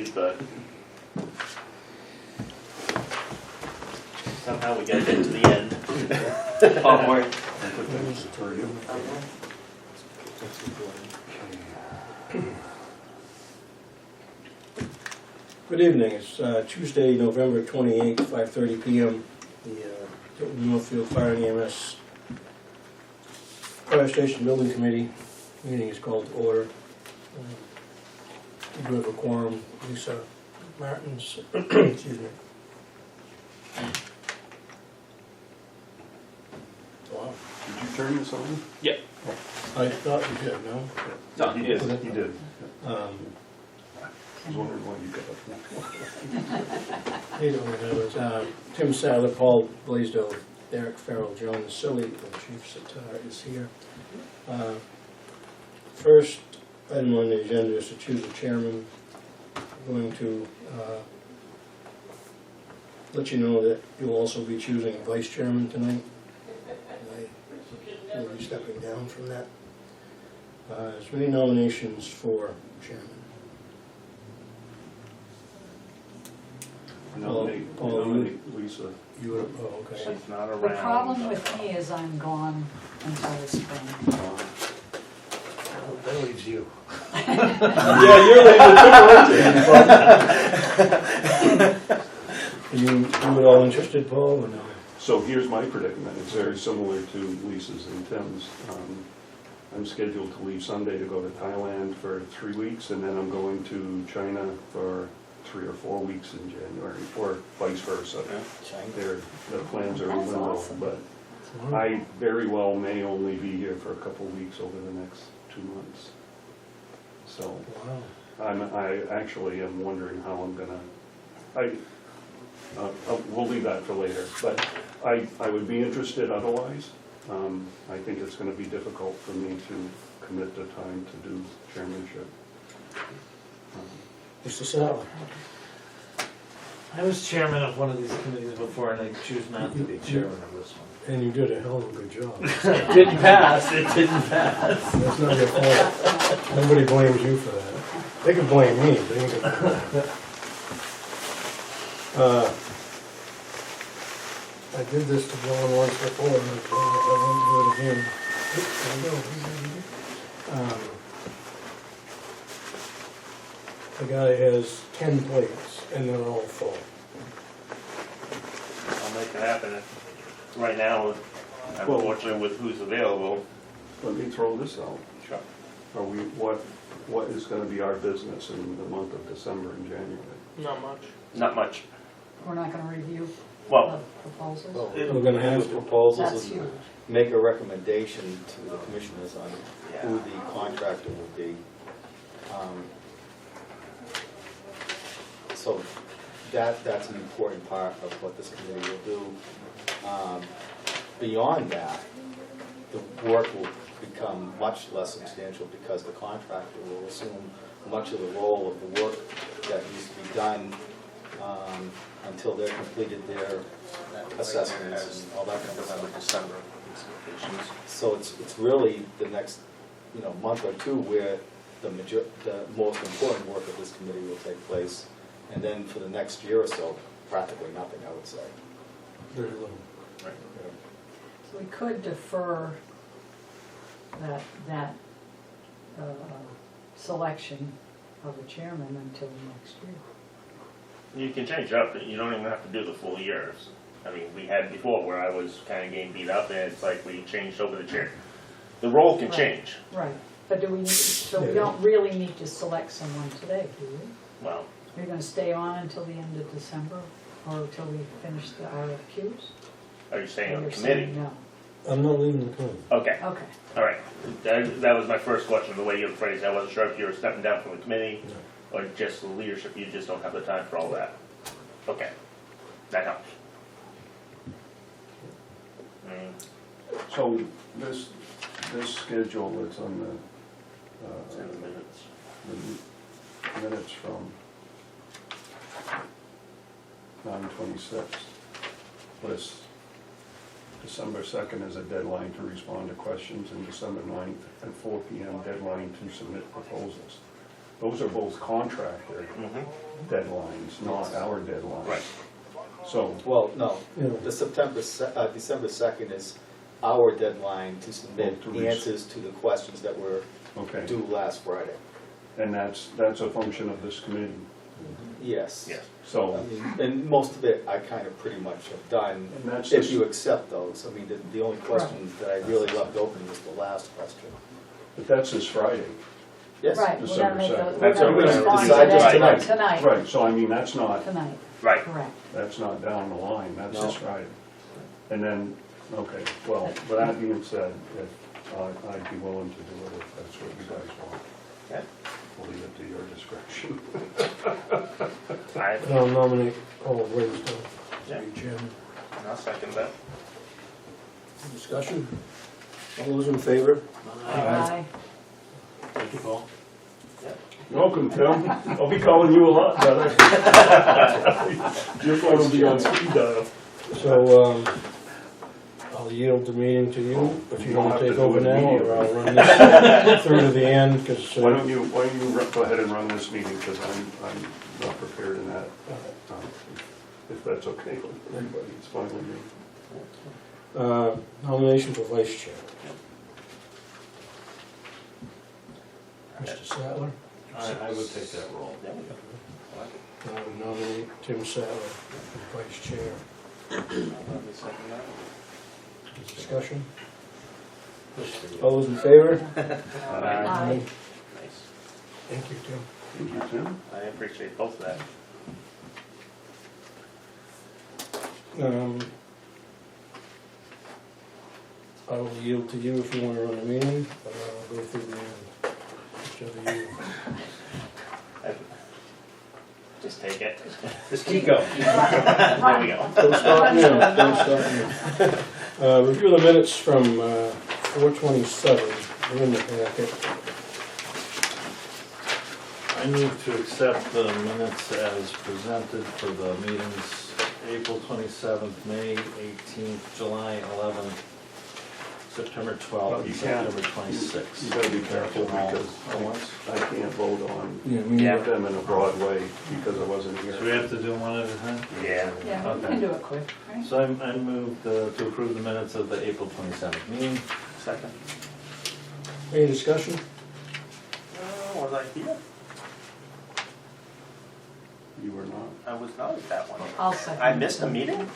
days, but somehow we gotta get to the end. Onward. Good evening. It's Tuesday, November 28th, 5:30 p.m. The Northfield Fire and EMS Fire Station Building Committee meeting is called to order. We do have a quorum. Lisa Martins, excuse me. Wow. Did you turn this on? Yep. I thought you did, no? No, he is. You did. I was wondering why you got up. Hey, it was Tim Sadler, Paul Blaisdell, Derek Farrell, John Silly, and Chief Sitar is here. First item on the agenda is to choose a chairman. I'm going to let you know that you'll also be choosing a vice chairman tonight. I will be stepping down from that. There's many nominations for chairman. Nominate Lisa. You would, oh, okay. She's not around. The problem with me is I'm gone until the spring. That leaves you. Yeah, you're leaving the you at all interested, Paul, or no? So here's my predicament. It's very similar to Lisa's and Tim's. I'm scheduled to leave Sunday to go to Thailand for 3 weeks, and then I'm going to China for 3 or 4 weeks in January, or vice versa. The plans are in That's limbo, awesome. but I very well may only be here for a couple of weeks over the next 2 months. So Wow. I actually am wondering how I'm gonna. We'll leave that for later, but I would be interested otherwise. I think it's going to be difficult for me to commit the time to do chairmanship. Mr. Sadler. I was chairman of one of these committees before, and I choose not to be chairman of this one. And you did a hell of a good job. It didn't pass, it didn't pass. That's not your fault. Nobody blames you for that. They can blame me, but they ain't gonna blame me. I did this to John once before, and I won't do it again. Oops, there we go. The guy has 10 plates, and they're all full. I'll make it happen. Right now, unfortunately, with who's available. Let me throw this out. Sure. Are we what is going to be our business in the month of December and January? Not much. Not much. We're not gonna review Well, proposals? We're gonna have to. Proposals That's and huge. make a recommendation to the commissioners on who yeah. the contractor will be. So that's an important part of what this committee will do. Beyond that, the work will become much less substantial because the contractor will assume much of the role of the work that needs to be done until they've completed their assessments and all that kind of stuff. December. So it's really the next month or two where the most important work of this committee will take place, and then for the next year or so, practically nothing, I would say. Very little. Right. So we could defer that selection of the chairman until next year. You can change up. You don't even have to do the full years. I mean, we had before where I was kind of getting beat up, and it's like we changed over the chair. The role can Right. change. Right, but do we need, so we don't really need to select someone today, do we? Well, Are you gonna stay on until the end of December, or until we finish the RFQs? are you saying Or on the you're committee? saying no? I'm not leaving the committee. Okay. Okay, All right. That was my first question. The way you phrased it, I wasn't sure if you were stepping down from the committee or just the leadership. You just don't have the time for all that. Okay, that helps. So this schedule that's on It's in the minutes. the minutes from 9/26 lists December 2nd as a deadline to respond to questions, and December 9th at 4 p.m. deadline to submit proposals. Those are both contractor deadlines, not our deadlines. Right. So, Well, no, Yeah. the December 2nd is our deadline to submit Oh, to the answers to the questions that were okay, due last Friday. and that's a function of this committee. Yes. Yes. So, I mean, and most of it I kind of pretty much have done, and that's if this, you accept those. I mean, the only question that I really left open was the last question. but that's this Friday. Yes? Right, we're December gonna make second. those, we're That's gonna what we're gonna respond to decide just that tonight. tonight, Right, so I mean, that's not, tonight, Right. correct. that's not down the line, that's No. this Friday. And then, okay, well, with that being said, if, I'd be willing to do it if that's what you guys want. Okay. We'll leave it to your discretion. I'll nominate Paul Raisdell to Yeah. be chairman. I'll second that. Discussion? All those in favor? Aye. Thank you, Paul. You're welcome, Tim. I'll be calling you a lot, brother. Your phone will be on speed dial. So, I'll yield the meeting to you, if you want to take over now, or I'll run this through to the end, because. Why don't you go ahead and run this meeting, because I'm not prepared in that, if that's okay with everybody, it's fine with me. Nomination for vice chair. Mr. Sattler? I would take that role. There we go. Nominate Tim Sattler for vice chair. Let me second that. Discussion? All those in favor? Aye. Nice. Thank you, Tim. Thank you, Tim. I appreciate both of that. I will yield to you if you want to run a meeting, but I'll go through the end. Whichever you. Just take it. Just keep going. There we go. Don't stop now, don't stop now. Review the minutes from 4/27, they're in the packet. I move to accept the minutes as presented for the meetings April 27th, May 18th, July 11th, September 12th, and You can't. September 26th. You gotta be careful, because I can't vote on Yeah. them in a broad way, because I wasn't here. So we have to do them one at a time? Yeah. Yeah, we can do it quick, right? So I moved to approve the minutes of the April 27th meeting. Second. Any discussion? Was I here? You were not. I was not at that one. I'll second. I missed a meeting?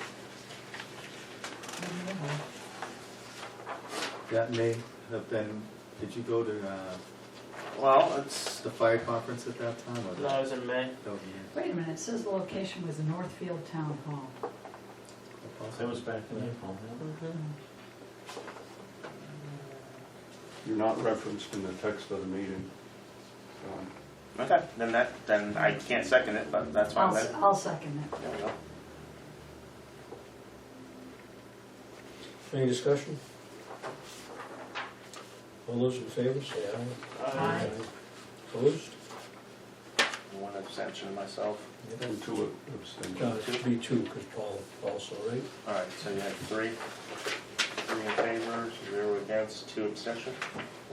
That may have been, did you go to Well, it's, the fire conference at that time? Or no, it was in May. Wait a minute, it says the location was Northfield Town Hall. That was back in April. You're not referenced in the text of the meeting. Okay, then I can't second it, but that's fine then. I'll second it. There we go. Any discussion? All those in favor, say aye. Aye. Opposed? One abstention myself. And two abstentions. It should be two, because Paul also, right? All right, so you had three in favor, 0 against, 2 abstention.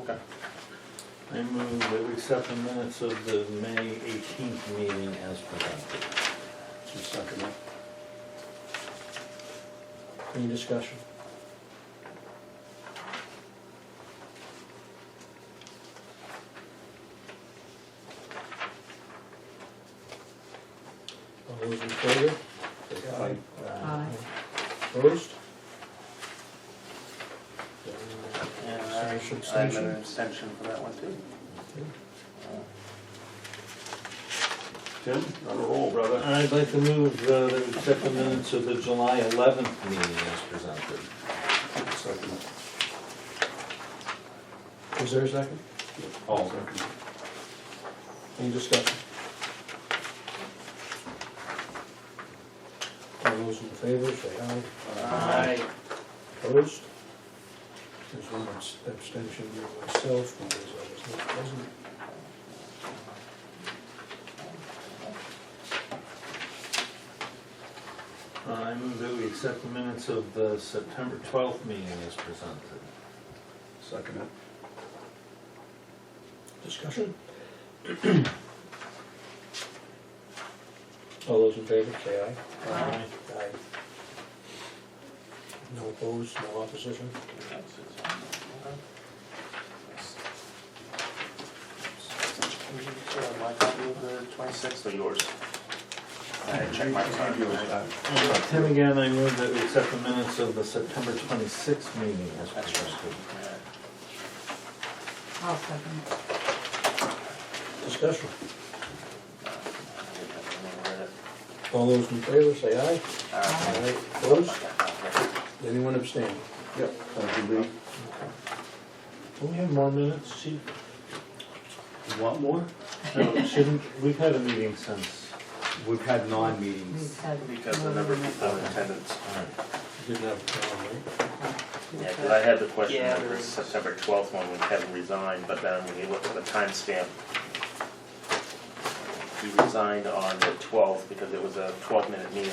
Okay. I move that we accept the minutes of the May 18th meeting as presented. Just second it. Any discussion? All those in favor? Say aye. Aye. Opposed? And Abstention, I'm an abstention. abstention for that one too. Tim, on a roll, brother. I'd like to move that we accept the minutes of the July 11th meeting as presented. Second it. Is there a second? All second. Any discussion? All those in favor, say aye. Aye. Opposed? There's one abstention, myself, because I was not present. I move that we accept the minutes of the September 12th meeting as presented. Second it. Discussion? All those in favor, say aye. Aye. Aye. No opposed, no opposition? My copy of the 26th or yours? I checked my time. Tim, again, I move that we accept the minutes of the September 26th meeting as presented. I'll second it. Discussion. All those in favor, say aye. Aye. Opposed? Anyone abstain? Yep, thank you, Lee. Do we have more minutes, Chief? You want more? No, shouldn't, we've had a meeting since. We've had non-meetings. We've had Because the number of people in attendance. Didn't have a problem, right? Yeah, because I had the question of the September 12th one when Kevin resigned, but then when you look at the timestamp, he resigned on the 12th because it was a 12-minute meeting.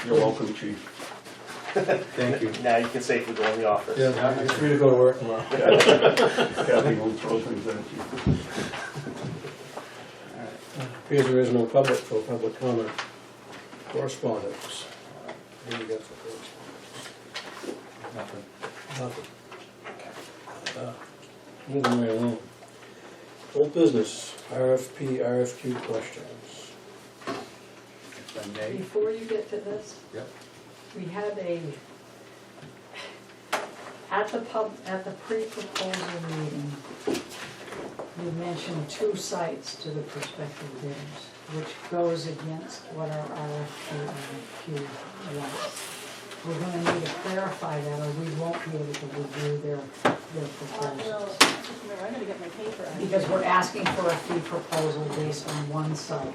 You're welcome, Chief. Thank you. Now you can safely go in the office. Yeah, you're free to go to work tomorrow. Kathy will throw things at you. Appears there is no public for public comment. Correspondence. What do you got for correspondence? Nothing. Moving right along. Old business, RFP, RFQ questions. If I may. Before you get to this, Yep. we had at the pre-proposal meeting, we mentioned 2 sites to the prospective bidders, which goes against what our RFQ was. We're gonna need to clarify that, or we won't be able to review their proposals. I gotta get my paper out. Because we're asking for a fee proposal based on one site.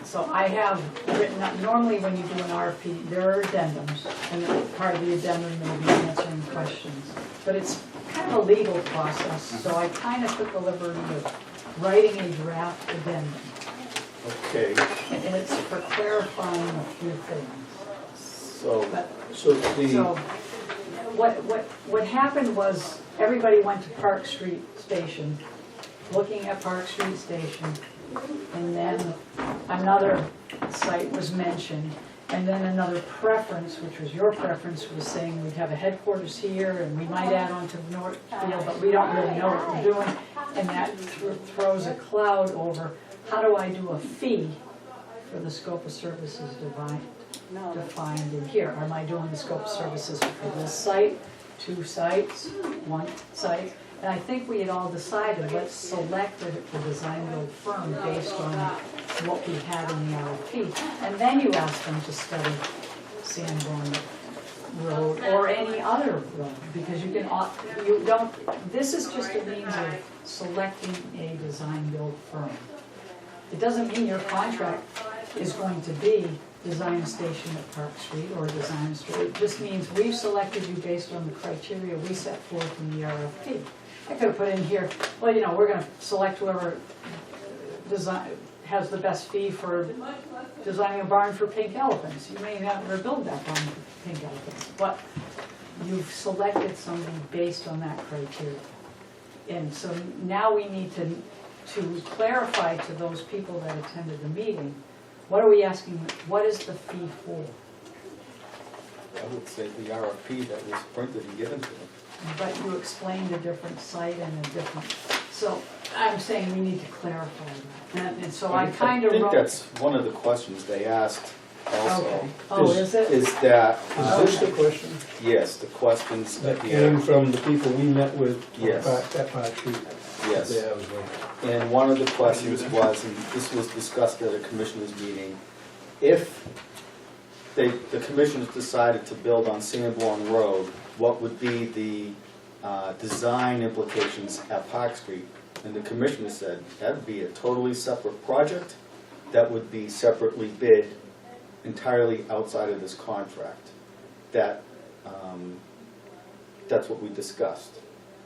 So I have written up, normally when you do an RFP, there are addendums, and part of the addendum may be answering questions. But it's kind of a legal process, so I kind of took the liberty of writing a draft addendum. Okay, And it's for clarifying a few things. so, But So So, the, what happened was, everybody went to Park Street Station, looking at Park Street Station, and then another site was mentioned, and then another preference, which was your preference, was saying we'd have a headquarters here, and we might add on to Northfield, but we don't really know what we're doing, and that throws a cloud over, how do I do a fee for the scope of services defined in here? Am I doing the scope of services for this site, 2 sites, 1 site? And I think we had all decided, let's select a design build firm based on what we had in the RFP. And then you ask them to study Sanborn Road or any other road, because you don't, this is just a means of selecting a design build firm. It doesn't mean your contract is going to be design a station at Park Street or design a street. It just means we've selected you based on the criteria we set forth in the RFP. I could have put in here, well, we're gonna select whoever has the best fee for designing a barn for pink elephants. You may not ever build that barn for pink elephants, but you've selected somebody based on that criteria. And so now we need to clarify to those people that attended the meeting, what are we asking, what is the fee for? I would say the RFP that was printed and given to them. But you explained a different site and a different, so I'm saying we need to clarify that. And so I kind of I think wrote. that's one of the questions they asked also. Okay. Oh, is it? Is that, is this the question yes, the questions that at the came end. from the people we met with Yes. at Park Street? Yes. Yeah, I was there. And one of the questions was, and this was discussed at a commissioners meeting, if the commissioners decided to build on Sanborn Road, what would be the design implications at Park Street? And the commissioner said, that would be a totally separate project, that would be separately bid entirely outside of this contract. That's what we discussed.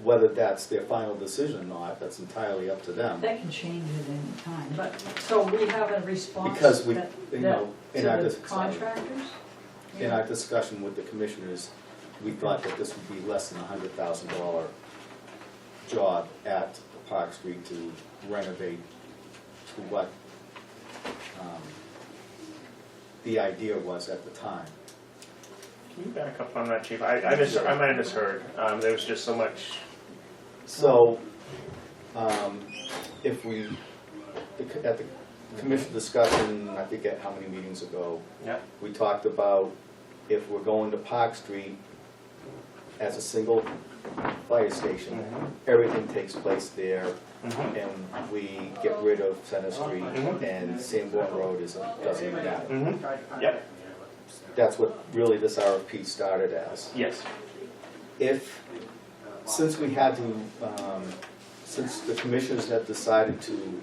Whether that's their final decision or not, that's entirely up to them. That can change at any time, but, so we have a response Because we, that, you know, in our to the discussion, contractors? in our discussion with the commissioners, we thought that this would be less than $100,000 job at Park Street to renovate to what the idea was at the time. Can you back up on that, Chief? I might have misheard. There was just so much. So, if we, at the commission discussion, I forget how many meetings ago, Yeah. we talked about if we're going to Park Street as a single fire station, everything takes place there, and we get rid of Center Street, and Sanborn Road doesn't matter. Yep. That's what really this RFP started as. Yes. Since we had to, since the commissioners had decided to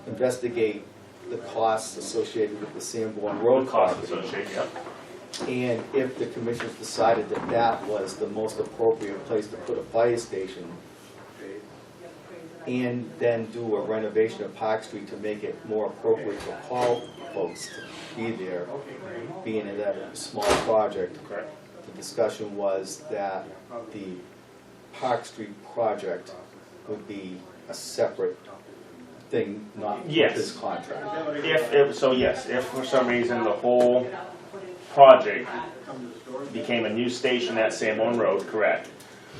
investigate the costs associated with the Sanborn Road Cost property, associated. Yep. and if the commissioners decided that that was the most appropriate place to put a fire station, and then do a renovation of Park Street to make it more appropriate to call folks to be there, being in that small project, Correct. the discussion was that the Park Street project would be a separate thing, not with Yes. this contract. If for some reason the whole project became a new station at Sanborn Road, correct.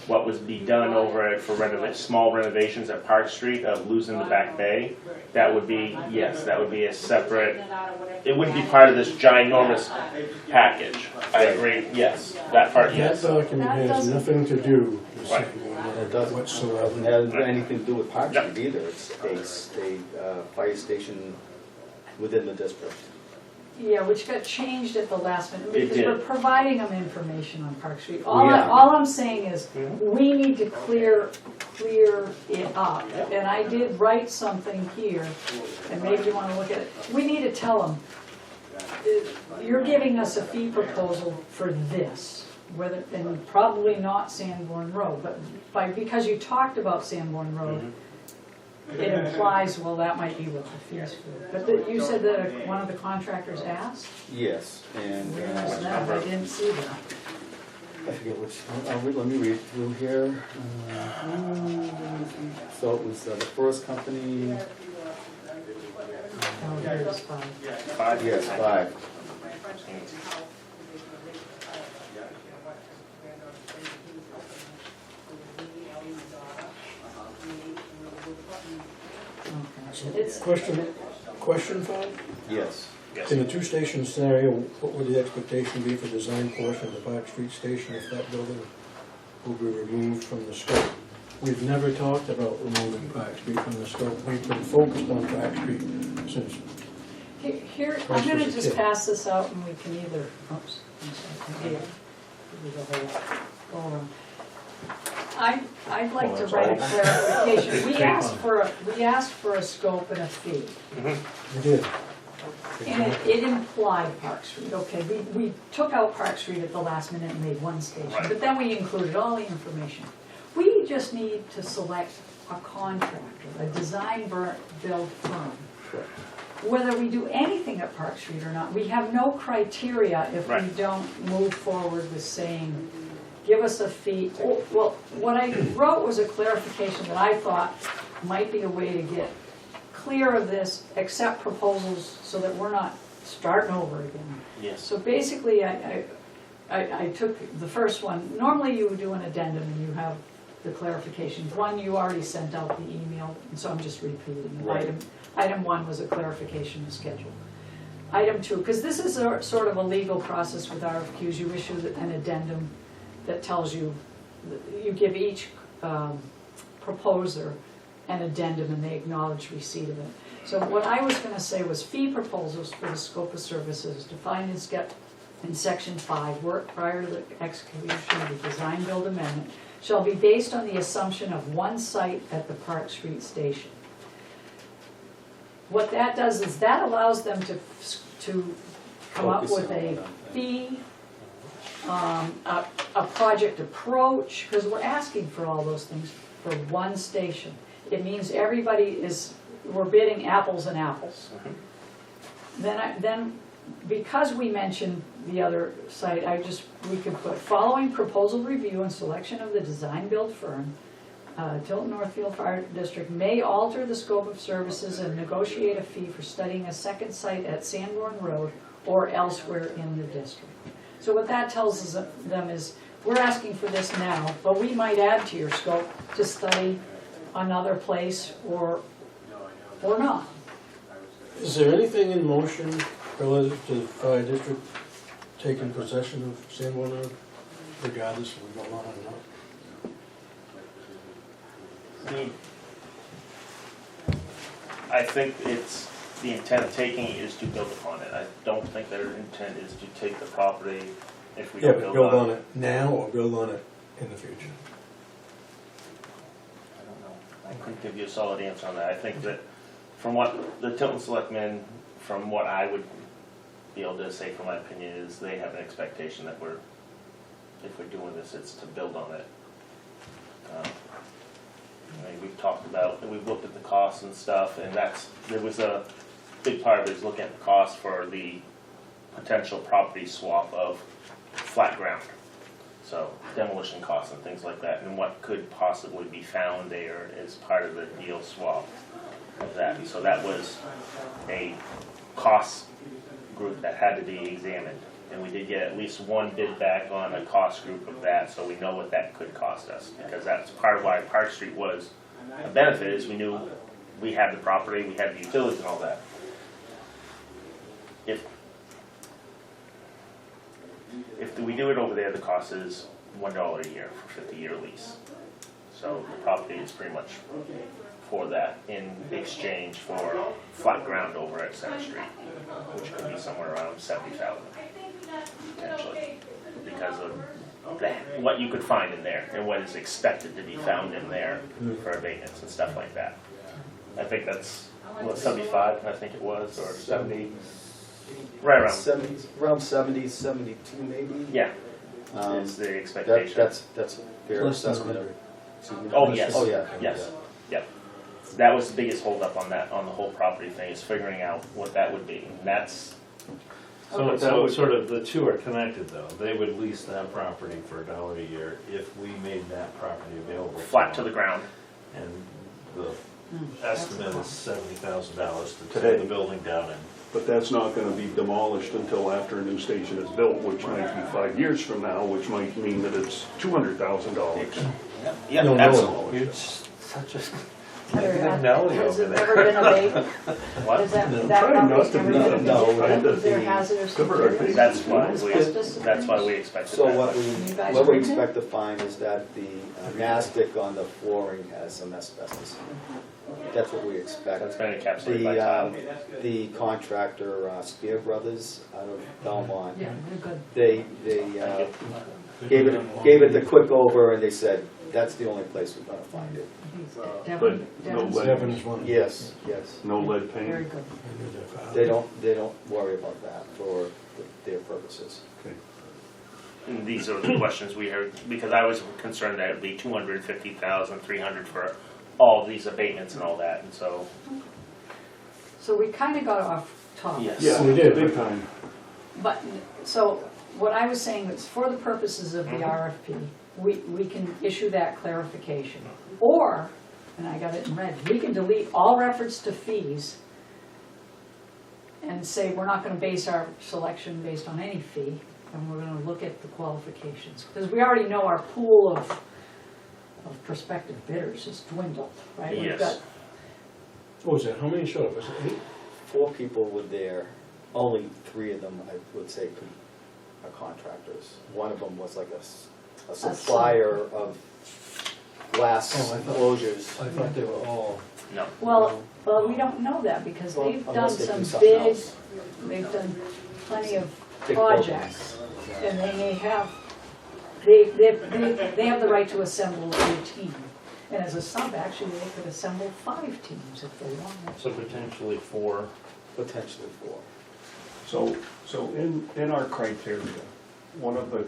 What was be done over it for small renovations at Park Street of losing the back bay, that would be, yes, that would be a separate, it wouldn't be part of this ginormous package. I agree, yes, that part, That yes. document That has doesn't- nothing to do with Right. It doesn't whatsoever. have anything to do with Park Yep. Street either. It's a fire station within the district. Yeah, which got changed at the last minute, It because did. we're providing them information on Park Street. Yeah. All I'm saying is, Mhm. we need to clear it up. And I did write something here, and maybe you wanna look at it. We need to tell them, you're giving us a fee proposal for this, whether, and probably not Sanborn Road, but because you talked about Sanborn Road, it implies, well, that might be what the fees for. But you said that one of the contractors asked? Yes, and Where is that? I didn't see that. I forget which, let me read through here. So it was the first company, Oh, here it is, fine. 5 yes, 5. Okay. It's, Question, Todd? Yes. Yes. In the two-station scenario, what would the expectation be for design portion of the Park Street station if that building will be removed from the scope? We've never talked about removing Park Street from the scope. We've been focused on Park Street since, here, I'm gonna just pass this out and we can either, oops, I'm sorry, here. Give you the whole, go around. I'd like to write a clarification. We asked for a scope and a fee. we did. And it implied Park Street, okay, we took out Park Street at the last minute and made one station, Right. but then we included all the information. We just need to select a contractor, a design-build firm. Whether we do anything at Park Street or not, we have no criteria if we Right. don't move forward with saying, give us a fee. Well, what I wrote was a clarification that I thought might be a way to get clear of this, accept proposals so that we're not starting over again. Yes. So basically, I took the first one. Normally you would do an addendum and you have the clarifications. One, you already sent out the email, and so I'm just repeating it. Right. Item 1 was a clarification of schedule. Item 2, because this is sort of a legal process with RFQs, you issue an addendum that tells you, you give each proposer an addendum and they acknowledge receipt of it. So what I was going to say was fee proposals for the scope of services defined in section 5, work prior to the execution of the design build amendment shall be based on the assumption of one site at the Park Street station. What that does is that allows them to come up with a fee, a project approach, because we're asking for all those things for one station. It means we're bidding apples and apples. Then because we mentioned the other site, we could put following proposal review and selection of the design build firm, Tilton Northfield Fire District may alter the scope of services and negotiate a fee for studying a second site at Sanborn Road or elsewhere in the district. So what that tells them is, we're asking for this now, but we might add to your scope to study another place or not. Is there anything in motion relative to the fire district taking possession of Sanborn Road, regardless if we go on or not? I think it's, the intent of taking it is to build upon it. I don't think their intent is to take the property if we Yeah, don't but build build on on it now or build on it in the future? I don't know. I couldn't give you a solid answer on that. I think that from what the Tilton Selectmen, from what I would be able to say from my opinion, is they have an expectation that if we're doing this, it's to build on it. I mean, we've talked about, and we've looked at the costs and stuff, and there was a big part of it is looking at the cost for the potential property swap of flat ground. So demolition costs and things like that, and what could possibly be found there as part of the deal swap of that. And so that was a cost group that had to be examined. And we did get at least one bid back on a cost group of that, so we know what that could cost us. Because that's part of why Park Street was a benefit, is we knew we had the property, we had the utilities and all that. If we do it over there, the cost is $1 a year for a 50-year lease. So the property is pretty much for that in exchange for flat ground over at Center Street, which could be somewhere around $70,000 potentially, because of what you could find in there and what is expected to be found in there for abatements and stuff like that. I think that's, what, 75, I think it was, or 70, right around. 70, around 70, 72 maybe? Yeah, Um, it's the expectation. That's a fair Less than assessment. 100. Excuse me? Oh, yes. Oh, yeah. Yes, yep. That was the biggest holdup on that, on the whole property thing, is figuring out what that would be. And that's, So, so sort of the two are connected though. They would lease that property for $1 a year if we made that property available. flat to the ground. And the estimate is $70,000 to Today. tear the building down and But that's not gonna be demolished until after a new station is built, which might be 5 years from now, which might mean that it's $200,000. Yeah, No, no. absolutely. you're just such a Has it ever been abated? What? Has that Trying property not to ever be- been no, abated? no, Is there hazardous cover our materials? That's why we expected So that. what You guys we read it? expect to find is that the mastic on the flooring has some asbestos. That's what we expect. That's been encapsulated by tile. The contractor, Spear Brothers, out of Belmont, Yeah, they're good. they gave it the quick over, and they said, that's the only place we're gonna find it. No Devin's Devin is one. Yes, yes. No lead very paint. good. I knew that. They don't worry about that for their purposes. Okay. And these are the questions we heard, because I was concerned that it'd be 250,000, 300 for all these abatements and all that, and so, So we kind of got off topic. yes. Yeah, We did. big time. But, so what I was saying is, for the purposes of the RFP, we can issue that clarification. Or, and I got it in red, we can delete all reference to fees and say we're not gonna base our selection based on any fee, and we're gonna look at the qualifications. Because we already know our pool of prospective bidders has dwindled, right? We've Yes. got- What was that, how many showed up, was it 8? 4 people were there, only 3 of them, I would say, are contractors. One of them was like a supplier of glass Oh, I thought- closures. I thought they were all. No. Well, we don't know that, because Well, they've done unless they some do something big, else. they've done plenty of Big projects. And they have, they have the right to assemble a team. And as a sub, actually, they could assemble 5 teams if they wanted. so potentially 4. Potentially 4. So in our criteria, one of the,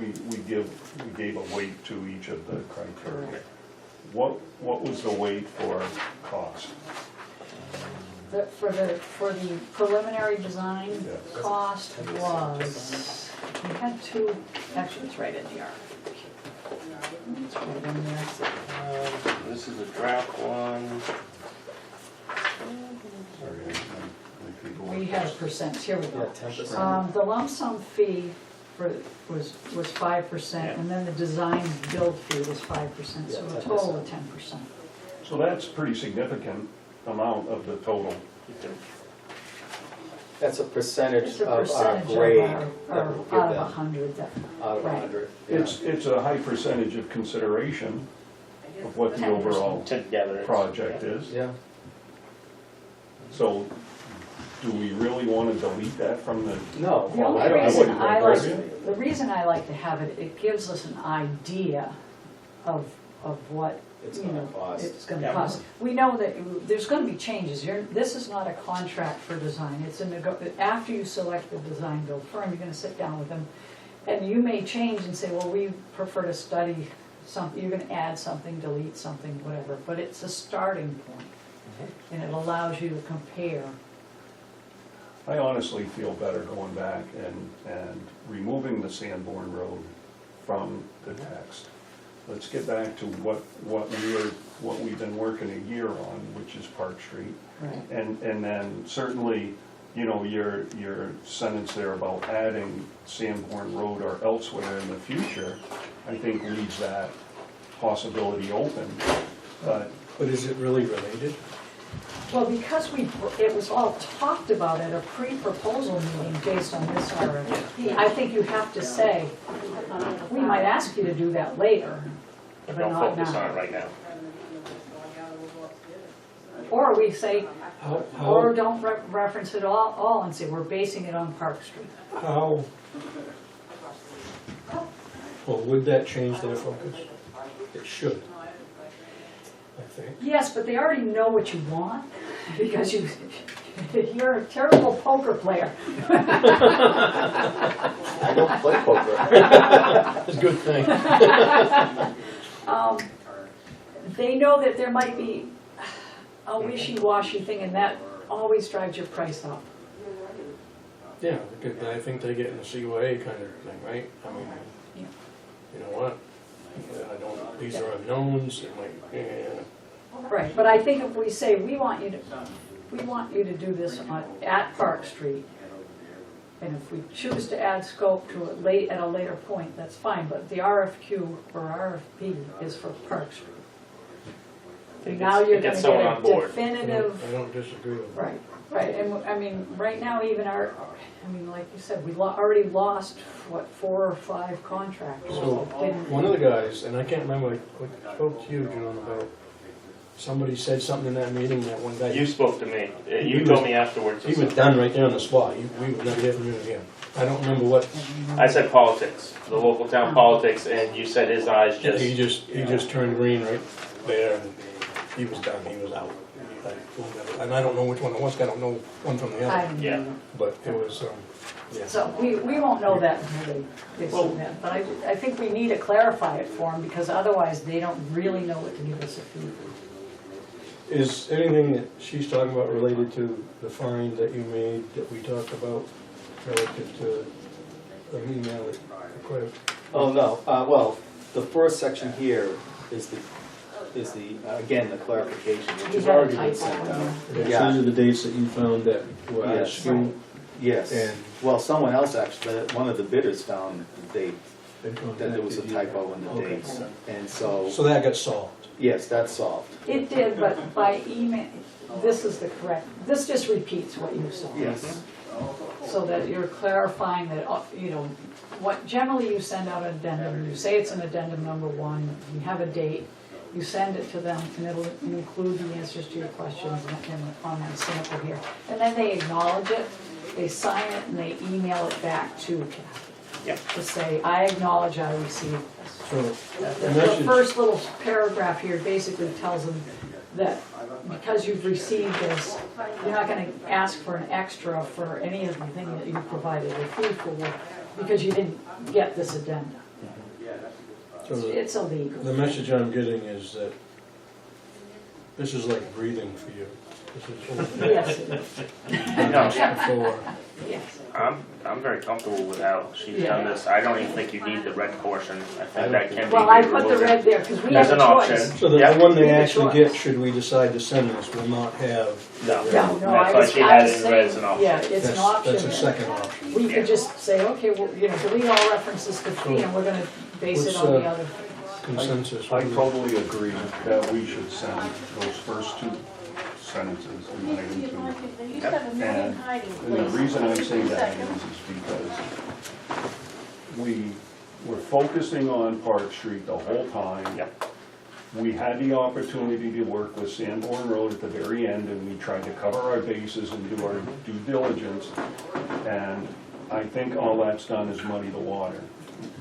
we gave a weight to each of the criteria. What was the weight for cost? For the preliminary design, Yes. cost was, we had 2, actually, it's right in the RFP. It's right in there. this is a draft one. Sorry, my people- We had a percent, here we Yeah, go. 10%. The lump sum fee was 5%, and then the design build fee was 5%, so Yeah, a total 10%. of 10%. So that's a pretty significant amount of the total. That's a percentage It's a of our percentage grade of that our, we'll out give of them, 100 that, out of right. 100. It's a high percentage of consideration of what the 10%. overall Together. it's- project is. Yeah, So do we really want to delete that from the, no, The well, I only don't, I reason wouldn't I go like, personally. the reason I like to have it, it gives us an idea of what, It's you gonna know, cost. it's gonna Yeah. cost. We know that there's gonna be changes. This is not a contract for design. It's after you select the design build firm, you're gonna sit down with them. And you may change and say, well, we prefer to study something, you're gonna add something, delete something, whatever. But it's a starting point. And it allows you to compare. I honestly feel better going back and removing the Sanborn Road from the text. Let's get back to what we've been working a year on, which is Park Street. Right. And then certainly, you know, your sentence there about adding Sanborn Road or elsewhere in the future, I think leaves that possibility open. But But is it really related? Well, because it was all talked about at a pre-proposal meeting based on this RFP, I think you have to say, we might ask you to do that later, but Don't not focus on it now. right now. Or we say, or How, don't reference it all and say, we're basing it on Park Street. how, well, would that change their focus? It should, I think. Yes, but they already know what you want, because you're a terrible poker player. I don't play poker. That's a good thing. They know that there might be a wishy-washy thing, and that always drives your price up. Yeah, because I think they get in the COA kind of thing, right? I mean, Yeah. you know what? I don't, these are unknowns, it might, yeah. Right, but I think if we say, we want you to do this at Park Street, and if we choose to add scope to it at a later point, that's fine, but the RFQ or RFP is for Park Street. And now you're It gonna gets someone get on a board. definitive, I don't disagree with that. right, and I mean, right now even like you said, we already lost, what, 4 or 5 contractors. So, one of the guys, and I can't remember, I spoke to you, John, about, somebody said something in that meeting that one guy. You spoke to me. He You was- told me afterwards. He was done right there on the spot. We would never hear from him again. I don't remember what, I said politics, the local town politics, and you said his eyes he just, just turned green right there, and he was done, he was out. And I don't know which one it was, I don't know one from the I other, don't Yeah. know. but it was, yeah. So we won't know that until they submit, but I think we need to clarify it for them, because otherwise they don't really know what to give us a fee. Is anything that she's talking about related to the fine that you made, that we talked about, relative to an email that quite a Oh, no, well, the first section here is again, the clarification, which You has had a already been typo sent in out. there. Yeah. Those are the dates that you found that were out of Yes. school. Yes, And- well, someone else actually, one of the bidders found the date, That that there was a typo in the Okay. dates. And so, So that got solved. yes, that's solved. It did, but by email, this is the correct, this just repeats what you saw. Yes, So that you're clarifying that, you know, what, generally you send out an addendum, you say it's an addendum number 1, you have a date, you send it to them, and it'll include the answers to your questions on that sample here. And then they acknowledge it, they sign it, and they email it back to Kathy. Yep. To say, I acknowledge I received this. So The message- first little paragraph here basically tells them that because you've received this, you're not gonna ask for an extra for any of the thing that you provided a fee for, because you didn't get this addenda. So It's illegal. the message I'm getting is that This is like breathing for you. This is Yes, it is. No, before. Yes. I'm very comfortable with how she's done Yeah. this. I don't even think you need the red portion. I think that can be Well, I put the removed. red there because we As have a an option. choice. So the Yeah. one they We have a actually choice. get, should we decide to send this, will not have. No. No, That's I why was, she I had was it in red as an saying, option. yeah, it's an option. That's a second option. We could just say, okay, well, you know, delete all references to fee and we're gonna base it What's, on the other things. Consensus. I totally agree that we should send those first two sentences in item two. They used to have a million hiding And the places. reason I'm saying that Seconds. is because we were focusing on Park Street the whole time. Yep. We had the opportunity to work with Sanborn Road at the very end, and we tried to cover our bases and do our due diligence. And I think all that's done is muddy the water.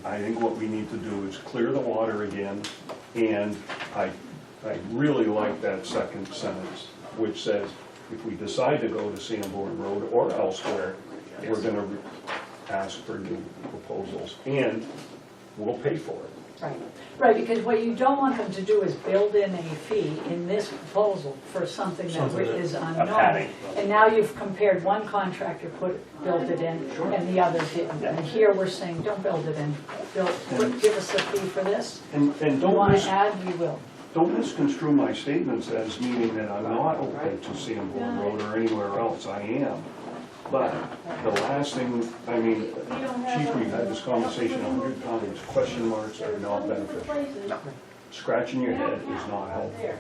I think what we need to do is clear the water again, and I really like that second sentence, which says, if we decide to go to Sanborn Road or elsewhere, we're gonna ask for new proposals, and we'll pay for it. Right, right, because what you don't want them to do is build in a fee in this proposal for something that Something that- is A unknown. padding. And now you've compared one contractor built it in and the other didn't. And here we're saying, don't build it in, give us a fee for this. And You don't want to add, we will. Don't misconstrue my statements as meaning that I'm not open to Sanborn Road or anywhere else. I am. But the last thing, I mean, Chief, we've had this conversation 100 times. Question marks are not beneficial. Scratching your head is not helpful.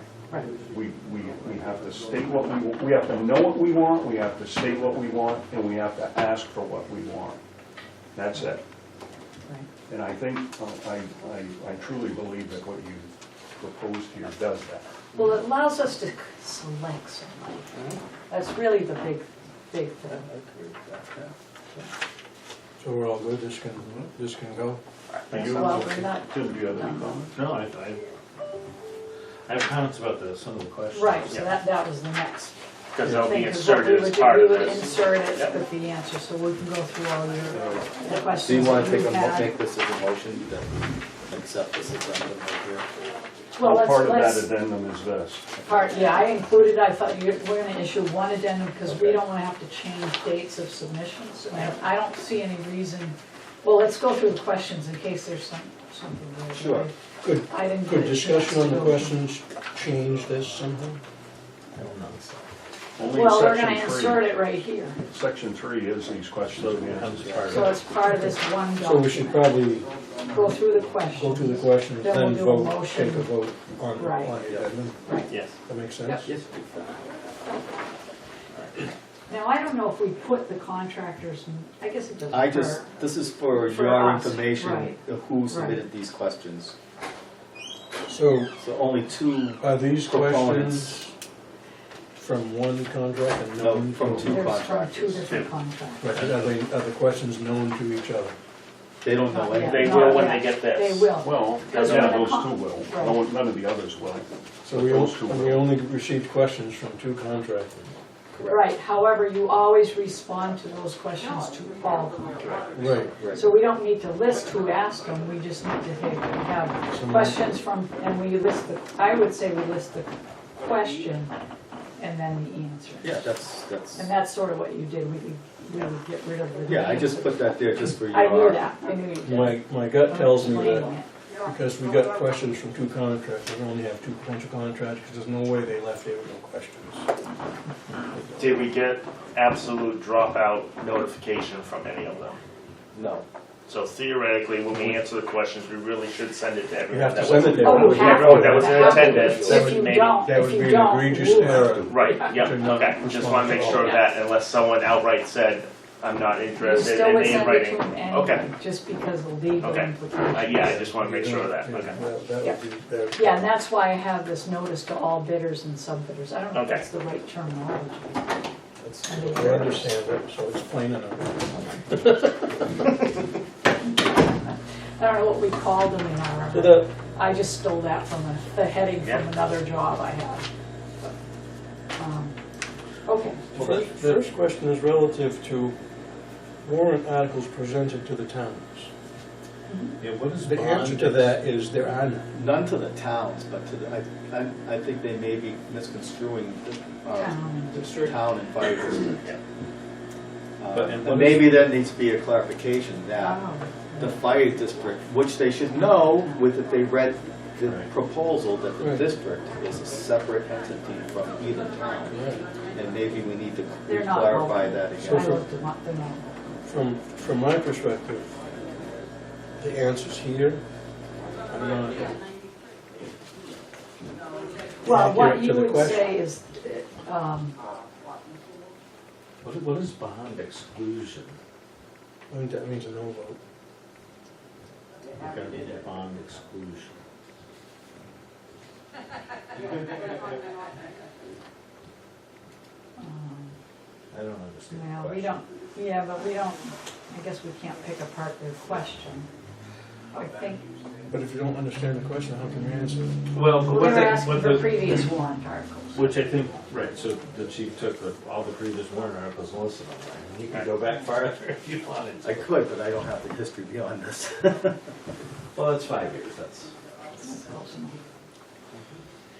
We have to state what we have to know what we want, we have to state what we want, and we have to ask for what we want. That's it. And I think, I truly believe that what you proposed here does that. Well, it allows us to select somebody. That's really the big thing. So we're all good, this can go? You- Well, we're not, Tim, do you have any comments? No, I have comments about some of the questions. right, so that was the next Because they'll be thing. 'Cause what we inserted would as do, part we of would this. insert it Yep. with the answer, so we can go through all your the Do you questions want that to you had. make this as a motion that we accept this addendum right here? Well, Part of that let's, addendum is this. yeah, I included, I thought we're gonna issue one addendum because we don't wanna have to change dates of submissions. And I don't see any reason, well, let's go through the questions in case there's something there. Sure. Good, I didn't good get a chance discussion on to the go- questions, change this somehow? I don't know. Only Well, we're gonna section insert 3. it right here, Section 3 is these questions So and it becomes answers. part so of it's part of this one So we should document. probably Go through the go questions. through the questions, Then we'll then do a vote, motion. take a vote on the Right. addendum. Yes. That makes sense? Yes. Now, I don't know if we put the contractors, I guess it doesn't I hurt. just, this is for For your us, information right. of who submitted these questions. So So only two, are these Proponents. questions from one contract and No, known from to? two. There's from two contractors. different contractors. Right, are the questions known to each other? they don't know Not yet. anything. They will when Not they yet. get this. They will. Well, Because yeah, when the those con- two will. Right. No one- None of the others will. So But we those two will. only received questions from two contractors. Right, however, you always respond to those questions to all contractors. Right, So we don't need to list who asked them, we just need to have questions from, and we list I would say we list the question and then the answer. Yeah, that's, And that's sort of what you did, we would get rid of the. yeah, I just put that there just for your. I knew that, I knew you did. my gut tells me that Explaining it. because we got questions from two contractors, we only have two potential contractors, because there's no way they left there with no questions. Did we get absolute dropout notification from any of them? No. So theoretically, when we answer the questions, we really should send it to We everyone. have to that send was- it there. Oh, you We have know to. that was You in have to. attendance, If you maybe. don't, That if would you be an don't, egregious we'll- error. Right, yep, To not okay, just wanna make respond. sure of that unless someone outright said, I'm not You interested, still and would they in send it writing. to them Okay, anyway, just because of legal Okay. implications. yeah, I just wanna make sure of that, okay. That Yeah. would be, that would. Yeah, and that's why I have this notice to all bidders and sub-bidders. I don't know if Okay. that's the right terminology. I understand it, so it's plain enough. I don't know what we called them in So our, that, I just stole that from the heading from Yeah. another job I had. Okay, first question is relative to warrant articles presented to the towns. Yeah, what is The answer bond to that is there are none. None to the towns, but to the, I think they may be misconstruing Town. the town and fire district. But- and what And is- maybe that needs to be a clarification that Oh, the fire district, which they should know with if they read the Right. proposal, that the Right. district is a separate entity from either town. Right. And maybe we need to they're not clarify both. that I again. looked them up, they're not. From my perspective, the answers here are not Well, what accurate you to the would question. say is, What is bond exclusion? I think that means a no vote. Okay, bond exclusion. I don't understand the well, we question. don't, yeah, but we don't, I guess we can't pick apart their question. I think, But if you don't understand the question, how can you answer it? Well, we but were what they, asking what for the, previous warrant articles. which I think, right, so the chief took all the previous warrant articles and listed them, right? And you could go back farther if you wanted I to. could, but I don't have the history beyond this. Well, that's 5 years, that's,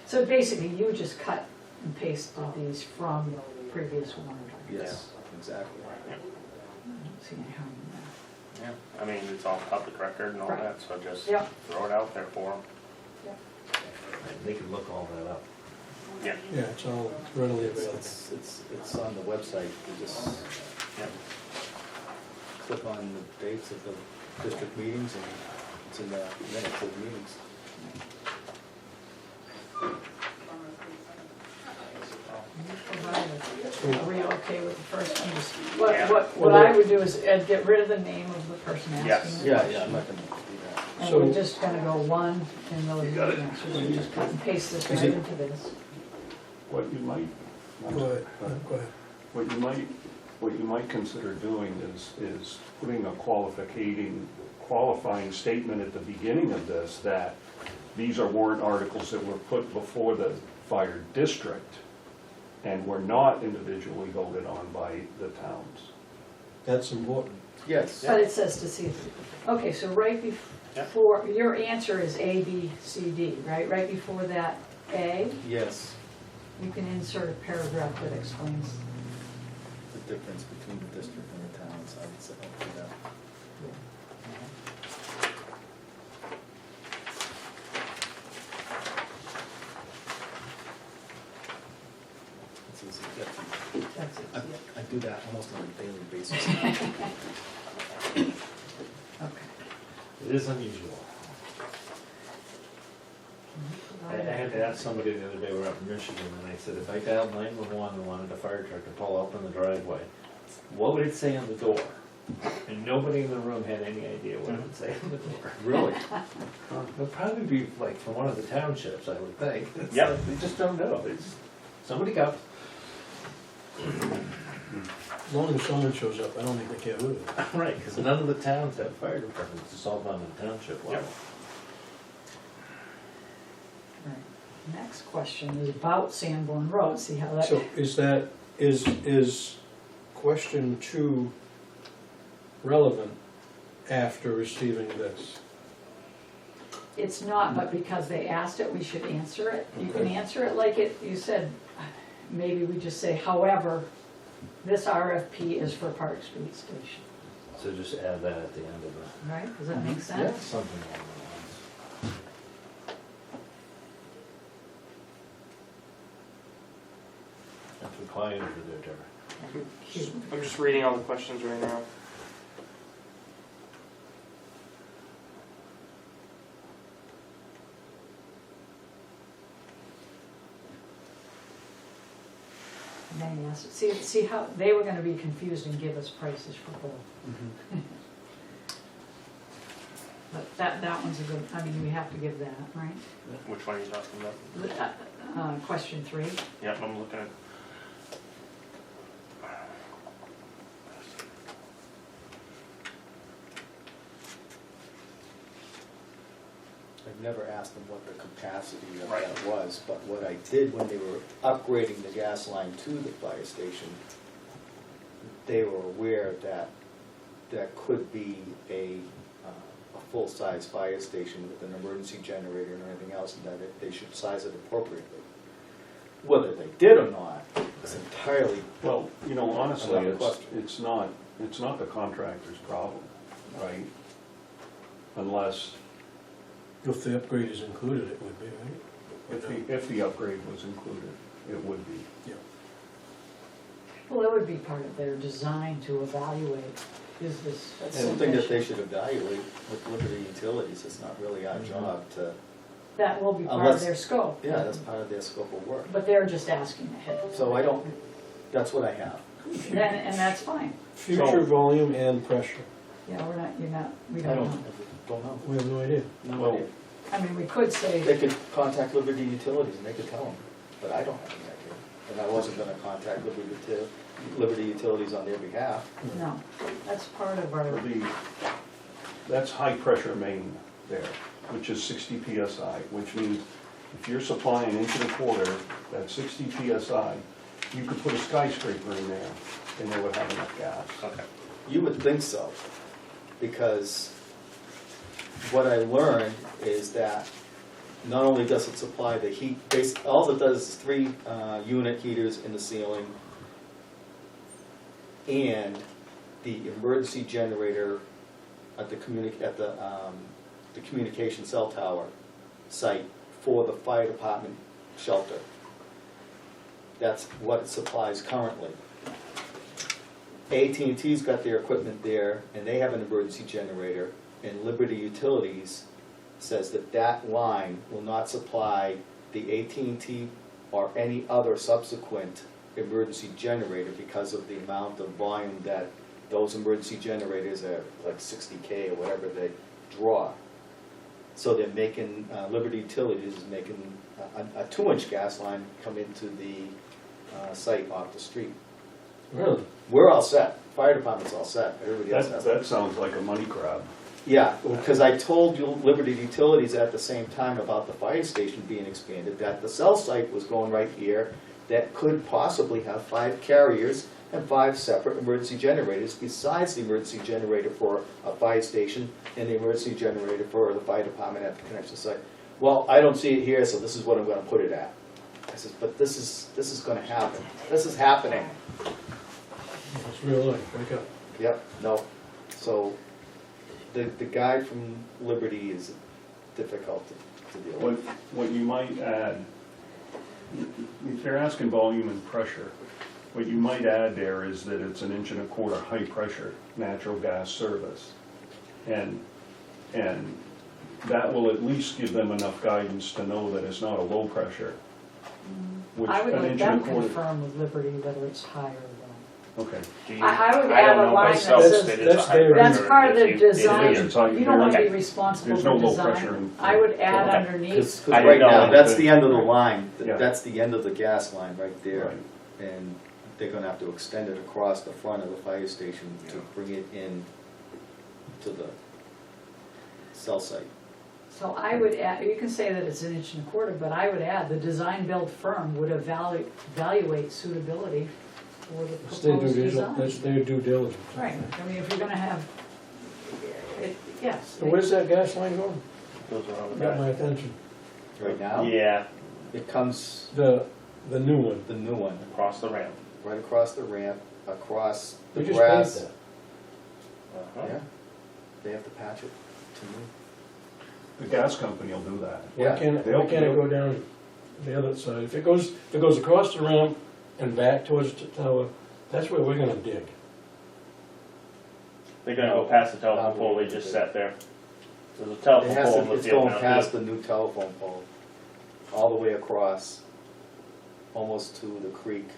So basically, you just cut and pasted these from the previous warrant articles. Yes, exactly. I don't see any harm in that. Yeah, I mean, it's all public record and all Right. that, so just Yep. throw it out there for them. they can look all that up. Yeah, Yeah, it's all readily available. It's on the website, you just yeah. click on the dates of the district meetings and it's in the minutes of the meetings. Are we okay with the first one? Just- Yeah. What I would do is get rid of the name of the person Yes. asking the Yeah, question. yeah, I'm not gonna do that. And So- we're just gonna go one, and those are the answers, and just cut and paste this right it- into this. What you might, Go ahead, go ahead. what you might consider doing is putting a qualifying statement at the beginning of this that these are warrant articles that were put before the fire district and were not individually voted on by the towns. That's important. Yes. But it says to see, okay, so right before, your answer is A, B, C, D, right? Right before that A, Yes, you can insert a paragraph that explains. the difference between the district and the towns, I would say, I'll do that. It's easy, that's easy. That's it, I yeah. I do that almost on a daily basis. Okay. It is unusual. I had to ask somebody the other day, we were up in Michigan, and I said, if I dialed 911 and wanted a fire truck to pull up in the driveway, what would it say on the door? And nobody in the room had any idea what it would say on the door. Really? It would probably be like from one of the townships, I would think. It's Yep. like, they just don't know. They just, somebody comes. As long as someone shows up, I don't think they care who it is. Right, because none of the towns have fire departments, it's all done in township level. Right. Next question is about Sanborn Road, see how that, So is question 2 relevant after receiving this? it's not, but because they asked it, we should answer it. You can Okay. answer it like it, you said, maybe we just say, however, this RFP is for Park Street Station, So just add that at the end of the, right? Does that make yeah, sense? something along those lines. That's what client over there, Deborah. Cute. I'm just reading all the questions right now. And then he asked, see how, they were gonna be confused and give us prices for both. Mm-hmm. But that one's a good, I mean, we have to give that, right? Which one are you talking about? Question 3. Yep, I'm looking at. I've never asked them what the capacity of Right. that was, but what I did when they were upgrading the gas line to the fire station, they were aware that that could be a a full-size fire station with an emergency generator and everything else, and that they should size it appropriately. Whether they did or not is entirely, Well, you know, honestly, Another question. it's not the contractor's problem, right? Unless, If the upgrade is included, it would be, right? if the upgrade was included, it would be. Yeah. Well, it would be part of their design to evaluate, is this something that they sufficient? should evaluate with Liberty Utilities. It's not really our job to, That will be part of Unless- their scope. yeah, that's part of their scope of work. But they're just asking ahead. So I don't, that's what I have. And that's fine. Future volume and pressure. Yeah, we I don't don't, know. don't know. We have no idea. No Well, idea. I mean, we could say, They could contact Liberty Utilities and they could tell them, but I don't have any idea. And I wasn't gonna contact Liberty Utilities on their behalf. no, that's part of our, That's high-pressure main there, which is 60 PSI, which means if you're supplying 1.25 inches, that's 60 PSI, you could put a skyscraper in there and they would have enough gas. Okay. You would think so, because what I learned is that not only does it supply the heat, all it does is 3 unit heaters in the ceiling and the emergency generator at the communication cell tower site for the fire department shelter. That's what it supplies currently. AT&T's got their equipment there, and they have an emergency generator, and Liberty Utilities says that that line will not supply the AT&T or any other subsequent emergency generator because of the amount of volume that those emergency generators are, like 60K or whatever they draw. So they're making, Liberty Utilities is making a 2-inch gas line come into the site off the street. Really? We're all set, fire department's all set, everybody else has. That sounds like a money grab. Yeah, because I told you Liberty Utilities at the same time about the fire station being expanded, that the cell site was going right here, that could possibly have 5 carriers and 5 separate emergency generators besides the emergency generator for a fire station and the emergency generator for the fire department at the connection site. Well, I don't see it here, so this is what I'm gonna put it at. I says, but this is gonna happen. This is happening. It's real life, wake up. Yep, no. So the guy from Liberty is difficult to deal with. What you might add, if you're asking volume and pressure, what you might add there is that it's an 1.25 inch high pressure natural gas service. And that will at least give them enough guidance to know that it's not a low pressure. Which I would an let 1.25 them inch. confirm with Liberty whether it's higher than. Okay. Do you- I would I add don't a know line that myself says- that it's a That's high their- pressure. That's part of If the you- if it design. is, It's high- You don't want to be Okay. responsible There's for no low design. pressure in- I would add Okay. underneath, Because I right didn't know now, that. that's the end of the line. Yeah. That's the end of the gas line right there. Right. And they're gonna have to extend it across the front of the fire station to bring it in to the cell site. so I would add, you can say that it's 1.25 inches, but I would add, the design-build firm would evaluate suitability for the That's their proposed due design. diligence. That's their due diligence. Right, I mean, if you're gonna have, yes. So where's that gas line going? Those are on the Got back. my attention. Right now, Yeah, it comes, The new one. the new one, across the ramp. right across the ramp, across the We just grass. paved that. Uh-huh. Yeah, they have to patch it to me. The gas company will do that. Yeah, Why can't it they'll- go down the other side? If it goes across the ramp and back towards the tower, that's where we're gonna dig. They're gonna go past the telephone pole they just set there. There's a It telephone has pole in to, the it's field going now. past the new telephone pole, all the way across, almost to the creek,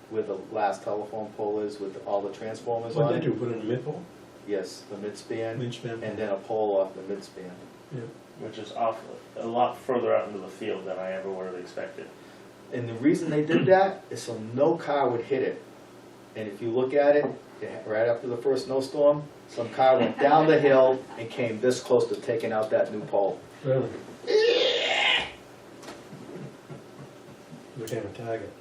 where the last telephone pole is, with all the transformers on What'd they it. do, put in a mid-pole? Yes, the midspan, Mid-span? and then a pole off the midspan. Yeah. Which is off, a lot further out into the field than I ever would have expected. And the reason they did that is so no car would hit it. And if you look at it, right after the first snowstorm, some car went down the hill and came this close to taking out that new pole. Really? Became a target.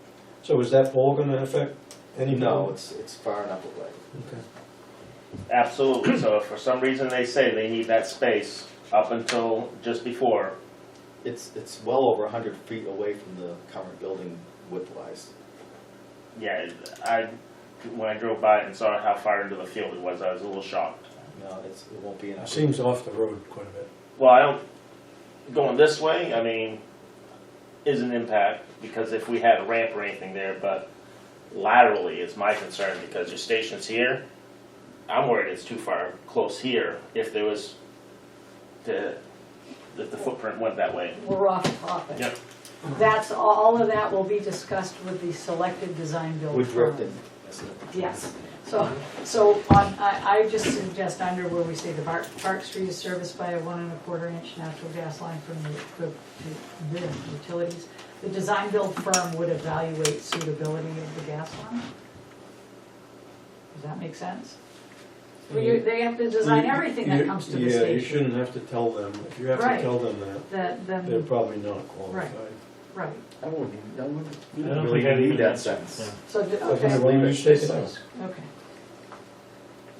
So is that pole gonna affect any? No, pole? it's far enough away. Okay. Absolutely, so if for some reason they say they need that space up until just before, It's well over 100 feet away from the current building width-wise. yeah, when I drove by it and saw how far into the field it was, I was a little shocked. No, it won't be It enough. seems off the road quite a bit. Well, I don't, going this way, I mean, is an impact, because if we had a ramp or anything there, but laterally is my concern, because your station's here, I'm worried it's too far close here, if there was, if the footprint went that way. We're off topic. Yep. That's, all of that will be discussed with the selected design build We're firm. drifting. That's it. Yes, so on, I just suggest under where we say the Park Street is serviced by a 1 1/4 inch natural gas line from the utilities. The design build firm would evaluate suitability of the gas line. Does that make sense? Well, they have to design everything that comes to the Yeah, you station. shouldn't have to tell them. If you have to Right. tell them that, they're Then, probably not qualified. right, I wouldn't I don't really think I need need that that. sentence. so, Okay, okay, why don't you just take it out? okay.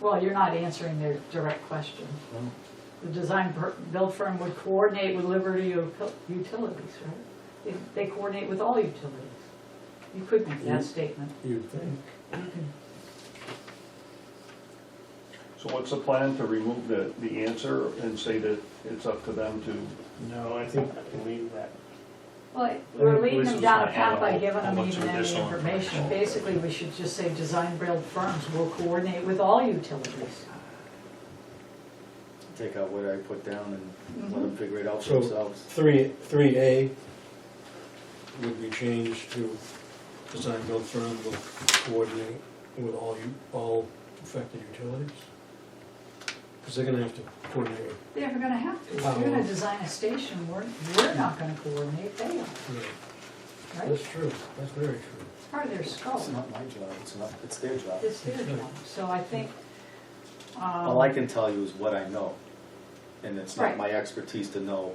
Well, you're not answering their direct question. No. The design build firm would coordinate with Liberty Utilities, right? They coordinate with all utilities. You could make that statement. You'd think. You can- So what's the plan, to remove the answer and say that it's up to them to? No, I think I can leave that. Well, we're leading This them was down a gonna path add by a giving whole them bunch even of any additional information. Basically, we should just say design build firms will coordinate with all utilities. Take out what I put down and let them figure it out for So- themselves. 3A would be changed to design build firm will coordinate with all affected utilities? Because they're gonna have to coordinate with, They're gonna have to. If you're gonna design a station, we're not gonna coordinate, they are, yeah, right? that's true, that's very true. It's part of their scope. It's not my job, it's their job. It's their job. So I think, All I can tell you is what I know. And it's not Right. my expertise to know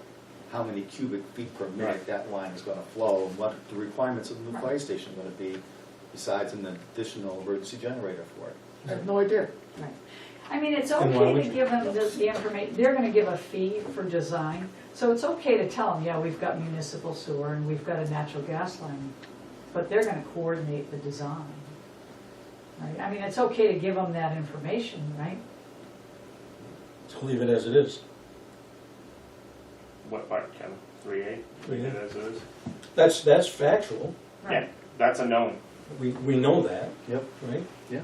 how many cubic feet per minute that line is gonna flow and what the requirements of the new fire station are gonna be, besides an additional emergency generator for it. I have no idea. right. I mean, it's Then why okay would to you? give them the information, they're gonna give a fee for design, so it's okay to tell them, yeah, we've got municipal sewer and we've got a natural gas line, but they're gonna coordinate the design. Right? I mean, it's okay to give them that information, right? So leave it as it is. What part, Ken? 3A? Leave it as it is? That's factual, Yeah, that's a known. we know that, Yep. right? Yeah.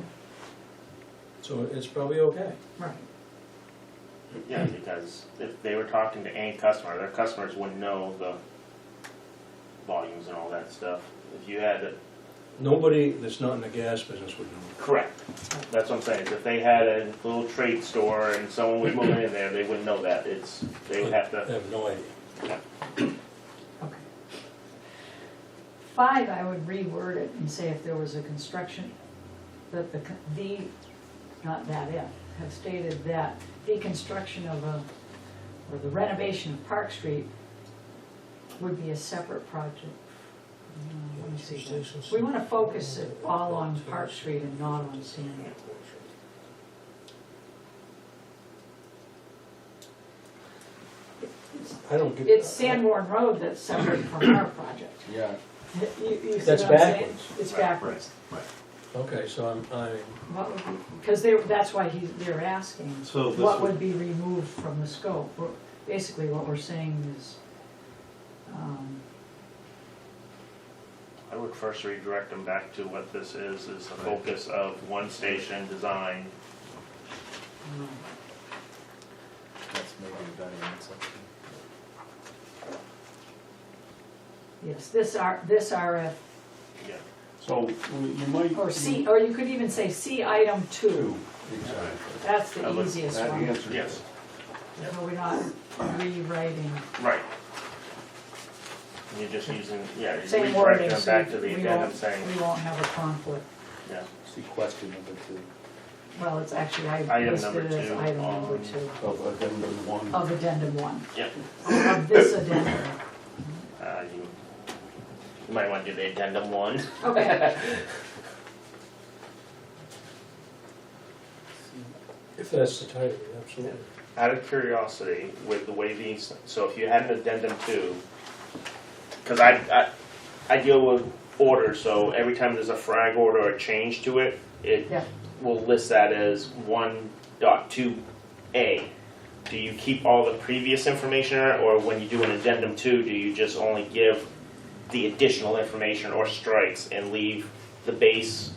So it's probably okay. Right. Yeah, because if they were talking to any customer, their customers wouldn't know the volumes and all that stuff. If you had it, Nobody that's not in the gas business would know. correct, that's what I'm saying, if they had a little trade store and someone was moving in there, they wouldn't know that, they would have I to, have no idea. Okay. 5, I would reword it and say if there was a construction, that not that if, have stated that the construction of or the renovation of Park Street would be a separate project. Let me see. We want to focus it all on Park Street and not on Sandwood. I don't get. It's Sanborn Road that's separate from our project. Yeah. You see That's what I'm saying? backwards. It's backwards. Okay, so What would be, because that's why they're asking, So this what would- would be removed from the scope? Basically, what we're saying is, I would first redirect them back to what this is the focus of one station design. That's maybe a better answer. yes, this RF, Yeah. So you might. or you could even say C item 2. Two, exactly. That's the That would- easiest That one. answers it. Yes, So we're not rewriting, right. You're just using, yeah, you're same redirecting wording, them so back to the we addendum won't, saying, we won't have a conflict. yeah. See question number 2. Well, it's actually, I Item listed number it as 2 item number on- 2 Of addendum 1. of addendum 1, Yep. of this addendum. You might want to do the addendum 1. Okay, If that's the title, absolutely. Out of curiosity, with the way these, so if you had an addendum 2, because I deal with orders, so every time there's a frag order or a change to it, it Yeah. will list that as 1.2A. Do you keep all the previous information, or when you do an addendum 2, do you just only give the additional information or strikes and leave the base?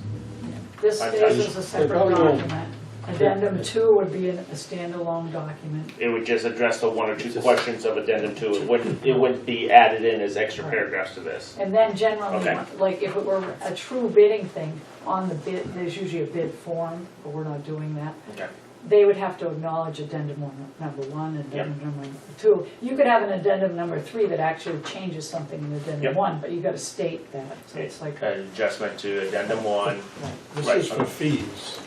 This stays as a separate probably won't. document. Addendum 2 would be a standalone document. It would just address the 1 or 2 questions of addendum 2. It wouldn't be added in as extra paragraphs to this. And then generally, Okay. like if it were a true bidding thing, on the bid, there's usually a bid form, but we're not doing that. Okay. They would have to acknowledge addendum number 1, addendum number 2. You could have an addendum number 3 that actually changes something in addendum Yep. 1, but you gotta state that, so it's like. An adjustment to addendum 1. This Right. is for fees.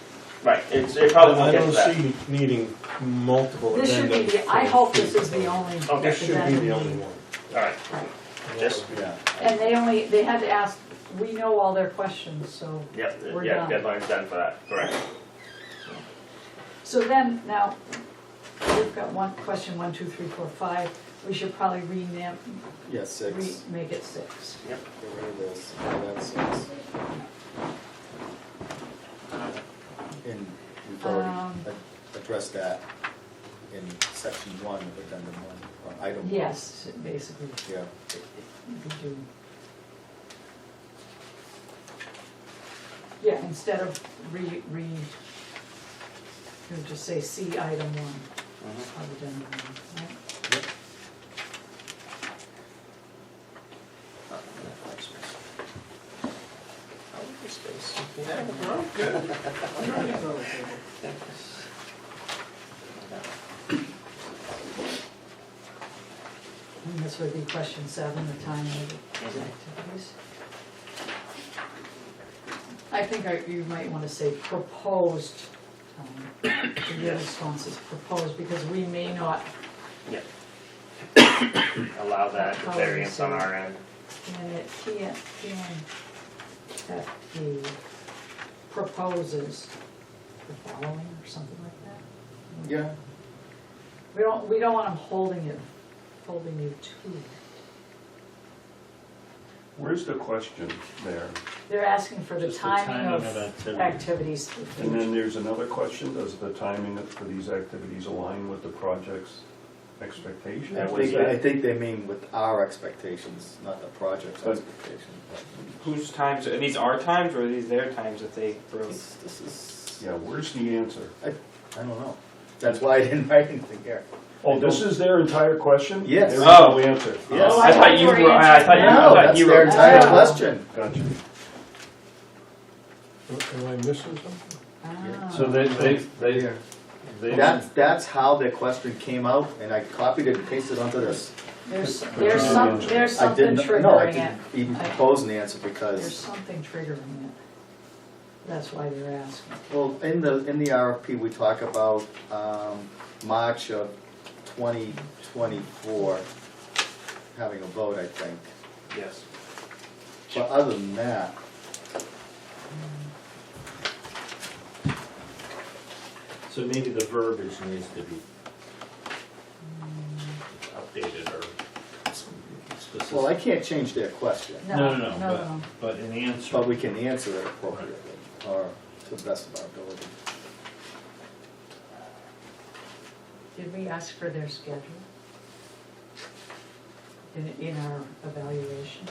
Right, it probably I won't get to don't that. see needing multiple This should be, addendums. I hope this is the only. Okay. This should be the addendum. only one. All right, Right. just, Yeah. And they had to ask, we know all their questions, so. yep, We're yeah, done. deadline's done for that, correct. So then, now, we've got question 1, 2, 3, 4, 5. We should probably rename, Yeah, 6. make it 6. Get rid of this, that's 6. And we've already addressed that in section 1 of addendum 1, or item 1. Yes, basically, Yeah. we could do. Yeah, instead of you would just say see item 1, of addendum 1, right? And this would be question 7, the timing of the activities. I think you might want to say proposed, your response is proposed, because we may not, Allow that variance on our end. and it TNFD proposes the following, or something like that. Yeah. We don't want them holding you to it. Where's the question there? They're asking for the Just the timing of activity. activities. And then there's another question, does the timing for these activities align with the project's expectations? I think they mean with our expectations, not the project's But- expectations. Whose times, are these our times or are these their times that they wrote? This is, Yeah, where's the answer? I don't know. That's why I didn't write anything here. Oh, this is their entire question? Yes. There is Oh. no answer. Yes. Oh, I thought you were, I thought you, I No, thought that's you their were. entire Oh. question. Gotcha. Am I missing something? Ah. So they, That's how their question came out, and I copied it and pasted onto this. There's I something didn't, no, I triggering it. didn't even propose an answer There's because, something triggering it. That's why they're asking. well, in the RFP, we talk about, March of 2024, having a vote, I think. Yes. But other than that, so maybe the verbiage needs to be updated or specific. well, I can't change their question, No, but an answer. but we can answer it appropriately, or to the best of our ability. Did we ask for their schedule? In our evaluation?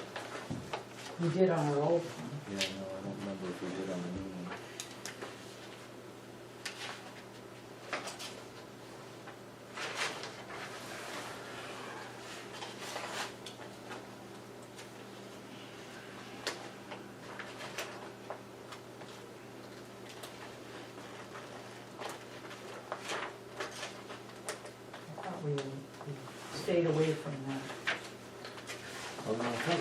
We did on our old one. Yeah, no, I don't remember if we did on the new one. I thought we stayed away from that. Well, no, I thought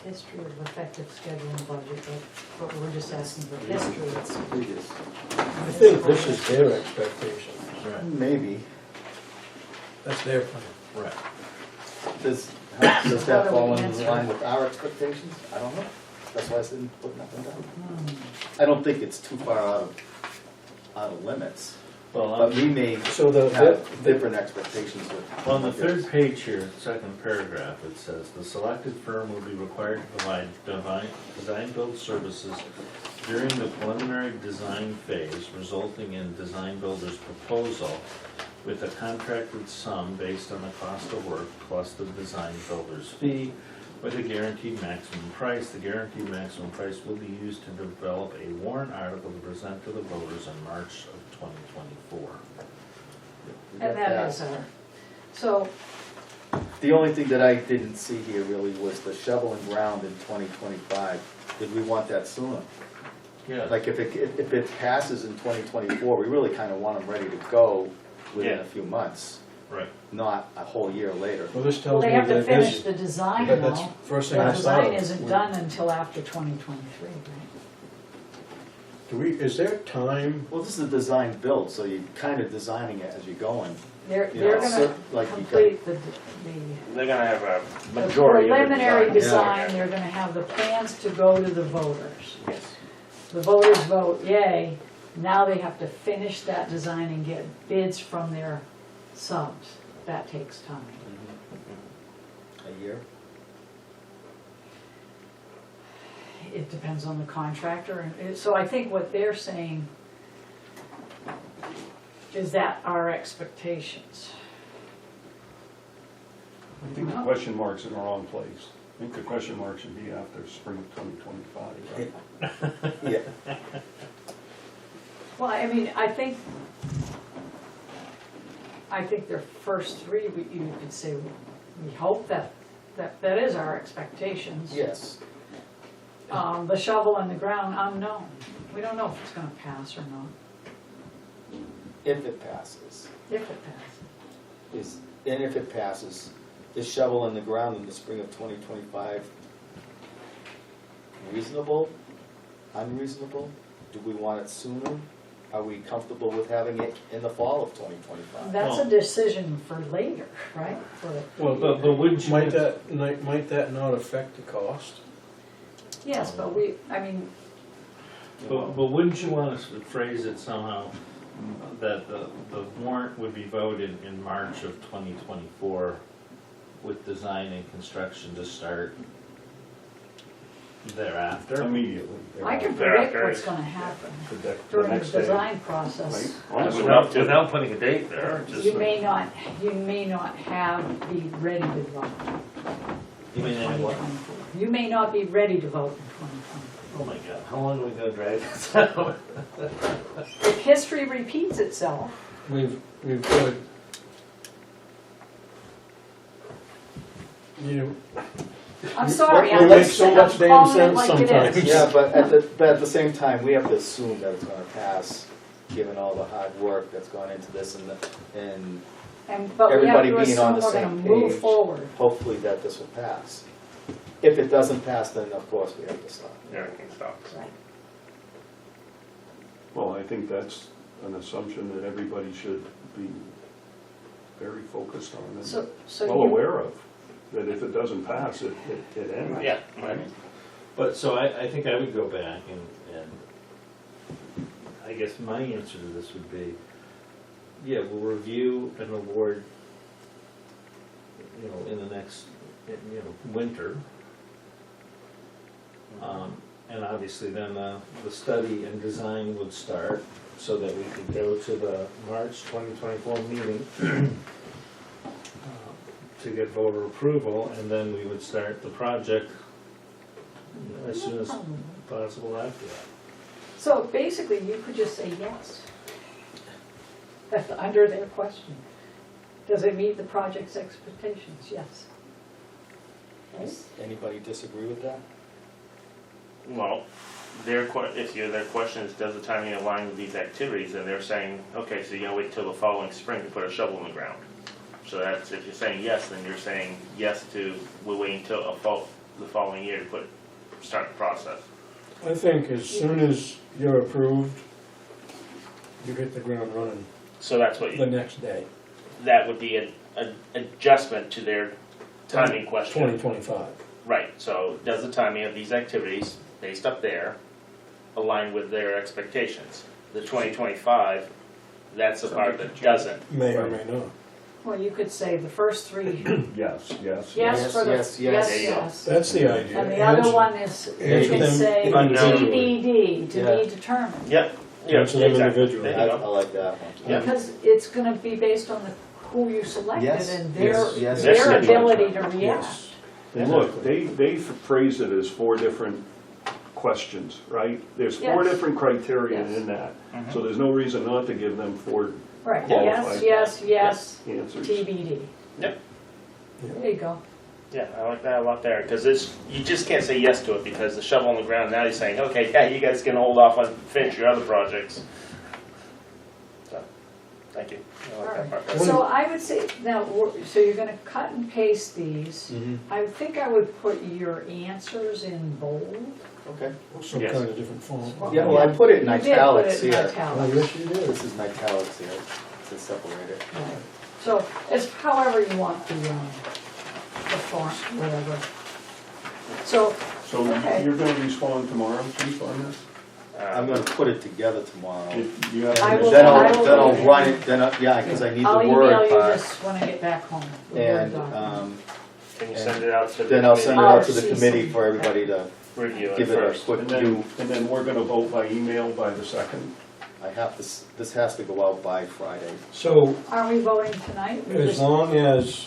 History of effective scheduling budget, but we're just asking for history. That's previous. I think this is their expectation. Right. Maybe. That's their plan. Right. Does that fall in line with our expectations? I don't know. That's why I said put nothing down. I don't think it's too far out of limits, Well, but we may So the, have different expectations with. on the third page here, second paragraph, it says, "The selected firm will be required to provide design-build services during the preliminary design phase, resulting in design builder's proposal with a contracted sum based on the cost of work plus the design builder's fee with a guaranteed maximum price. The guaranteed maximum price will be used to develop a warrant article to present to the voters in March of 2024. And that is so, The only thing that I didn't see here really was the shovel and ground in 2025. Did we want that sooner? Yeah. Like if it passes in 2024, we really kind of want them ready to go within Yeah. a few months, Right. not a whole year later. well, this well, tells me they have to that finish this, the design that's now. first thing The I thought design of. isn't done until after 2023, right? Do we, is there time, Well, this is a design build, so you're kind of designing it as you're going. They're You know, gonna so, like, you complete the They're gonna have a the majority of the preliminary design. design, they're gonna have the plans to go to the voters. Yes. The voters vote yay, now they have to finish that design and get bids from their subs. That takes time. A year? It depends on the contractor, and so I think what they're saying is that our expectations. I think the question mark's in the wrong place. I think the question mark should be after spring of 2025, right? Yeah. Well, I mean, I think their first three, you could say, we hope that is our expectations. Yes. The shovel in the ground, unknown. We don't know if it's gonna pass or not, If it passes. if it passes. And if it passes, is shovel in the ground in the spring of 2025 reasonable? Unreasonable? Do we want it sooner? Are we comfortable with having it in the fall of 2025? That's a decision for later, right? well, But wouldn't you? might that not affect the cost? Yes, but But wouldn't you want to phrase it somehow that the warrant would be voted in March of 2024 with design and construction to start thereafter? Immediately. I can predict what's gonna happen The during the next day. design process. Honestly, Without putting a date there, just. You may not be ready to vote You in mean in what? 2024. You may not be ready to vote in 2024. Oh my God, how long are we gonna drag this out? If history repeats itself, We've got, you know, I'm sorry, It I'm makes just so much damn calling it sense like it sometimes. is. Yeah, but at the same time, we have to assume that it's gonna pass, given all the hard work that's gone into this and But we have everybody to being on assume the we're gonna same move page. forward. hopefully that this will pass. If it doesn't pass, then of course we have to stop. Everything stops. Right. Well, I think that's an assumption that everybody should be very focused on and So well you, aware of. That if it doesn't pass, it ends. Yeah, right. But, so I think I would go back and I guess my answer to this would be, yeah, we'll review and award, in the next, winter. And obviously then the study and design would start so that we could go to the March 2024 meeting to get voter approval, and then we would start the project as soon as possible after that. so basically you could just say yes. That's under their question. Does it meet the project's expectations? Yes. Right? Does anybody disagree with that? Well, their question is, does the timing align with these activities? And they're saying, okay, so you're gonna wait till the following spring to put a shovel in the ground. So that's, if you're saying yes, then you're saying yes to, we're waiting till the following year to start the process. I think as soon as you're approved, you hit the ground running So that's what, the next day, that would be an adjustment to their timing question. 2025. Right, so does the timing of these activities based up there align with their expectations? The 2025, that's the part that doesn't. May or may not. Well, you could say the first three, Yes, yes. yes for the, Yes, yes, yes, yes. That's the idea. And the other one is, you Answer could them say individually. TBD, to Yeah. be determined. Yep. Yeah, Answer them exactly. individually. There you I go. like that one. Yeah. Because it's gonna be based on who you selected Yes, and yes, yes. their Yes. ability to react. Yes. And look, they phrase it as 4 different questions, right? There's 4 Yes. different criteria Yes. in that, Mhm. so there's no reason not to give them 4 Right, Qualified. yes, yes, yes, answers. TBD. Yep. There you go. Yeah, I like that a lot there, because you just can't say yes to it, because the shovel on the ground, now you're saying, okay, yeah, you guys can hold off on finish your other projects. So, thank you. I like that part. So I would say, now, so you're gonna cut and paste these. Mhm. I think I would put your answers in bold. Okay. Some Yes. kind of different font. Yeah, well, I put it in You did put italics it in here. Oh, italics. yes, you did. This is in italics here, to separate it. Right. So it's however you want the font, whatever. So, So Okay. you're gonna respond tomorrow, Chief, on this? I'm gonna put it together tomorrow. If you have I any- will- Then I will then I'll email run you. it, then, yeah, because I need I'll the email word you part. this when I get back home. the Word And, document. Can you send it out to the then I'll send it committee? out to the Oh, committee CC. for everybody to Review it give it a first. quick And view. then we're gonna vote by email by the 2nd? I have this has to go out by Friday. So Are we voting tonight? We as just- long as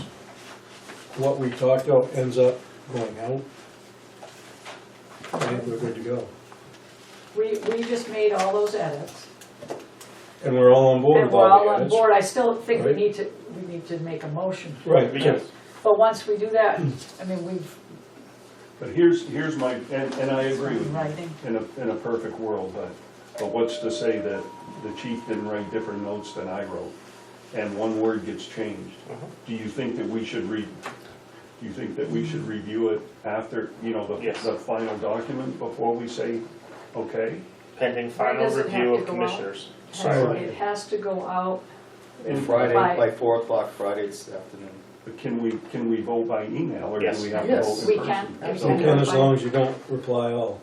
what we talked about ends up going out, I think we're good to go. We just made all those edits. And we're all on board And with we're all all the on edits. board. I still think we Right. need to make a motion. Right, Yes. But once we do that, I mean, we've, But here's my, and I agree with you, writing. in a perfect world, but what's to say that the chief didn't write different notes than I wrote, and one word gets changed? Do you think that we should review it after, Yes. the final document before we say, okay? Pending Why final does it have review to of go out? commissioners. It has to go out. And Friday, By- by 4 o'clock Friday this afternoon. But can we vote by email, or do Yes. we have to Yes. vote in We person? can. You can, as long as you don't reply all.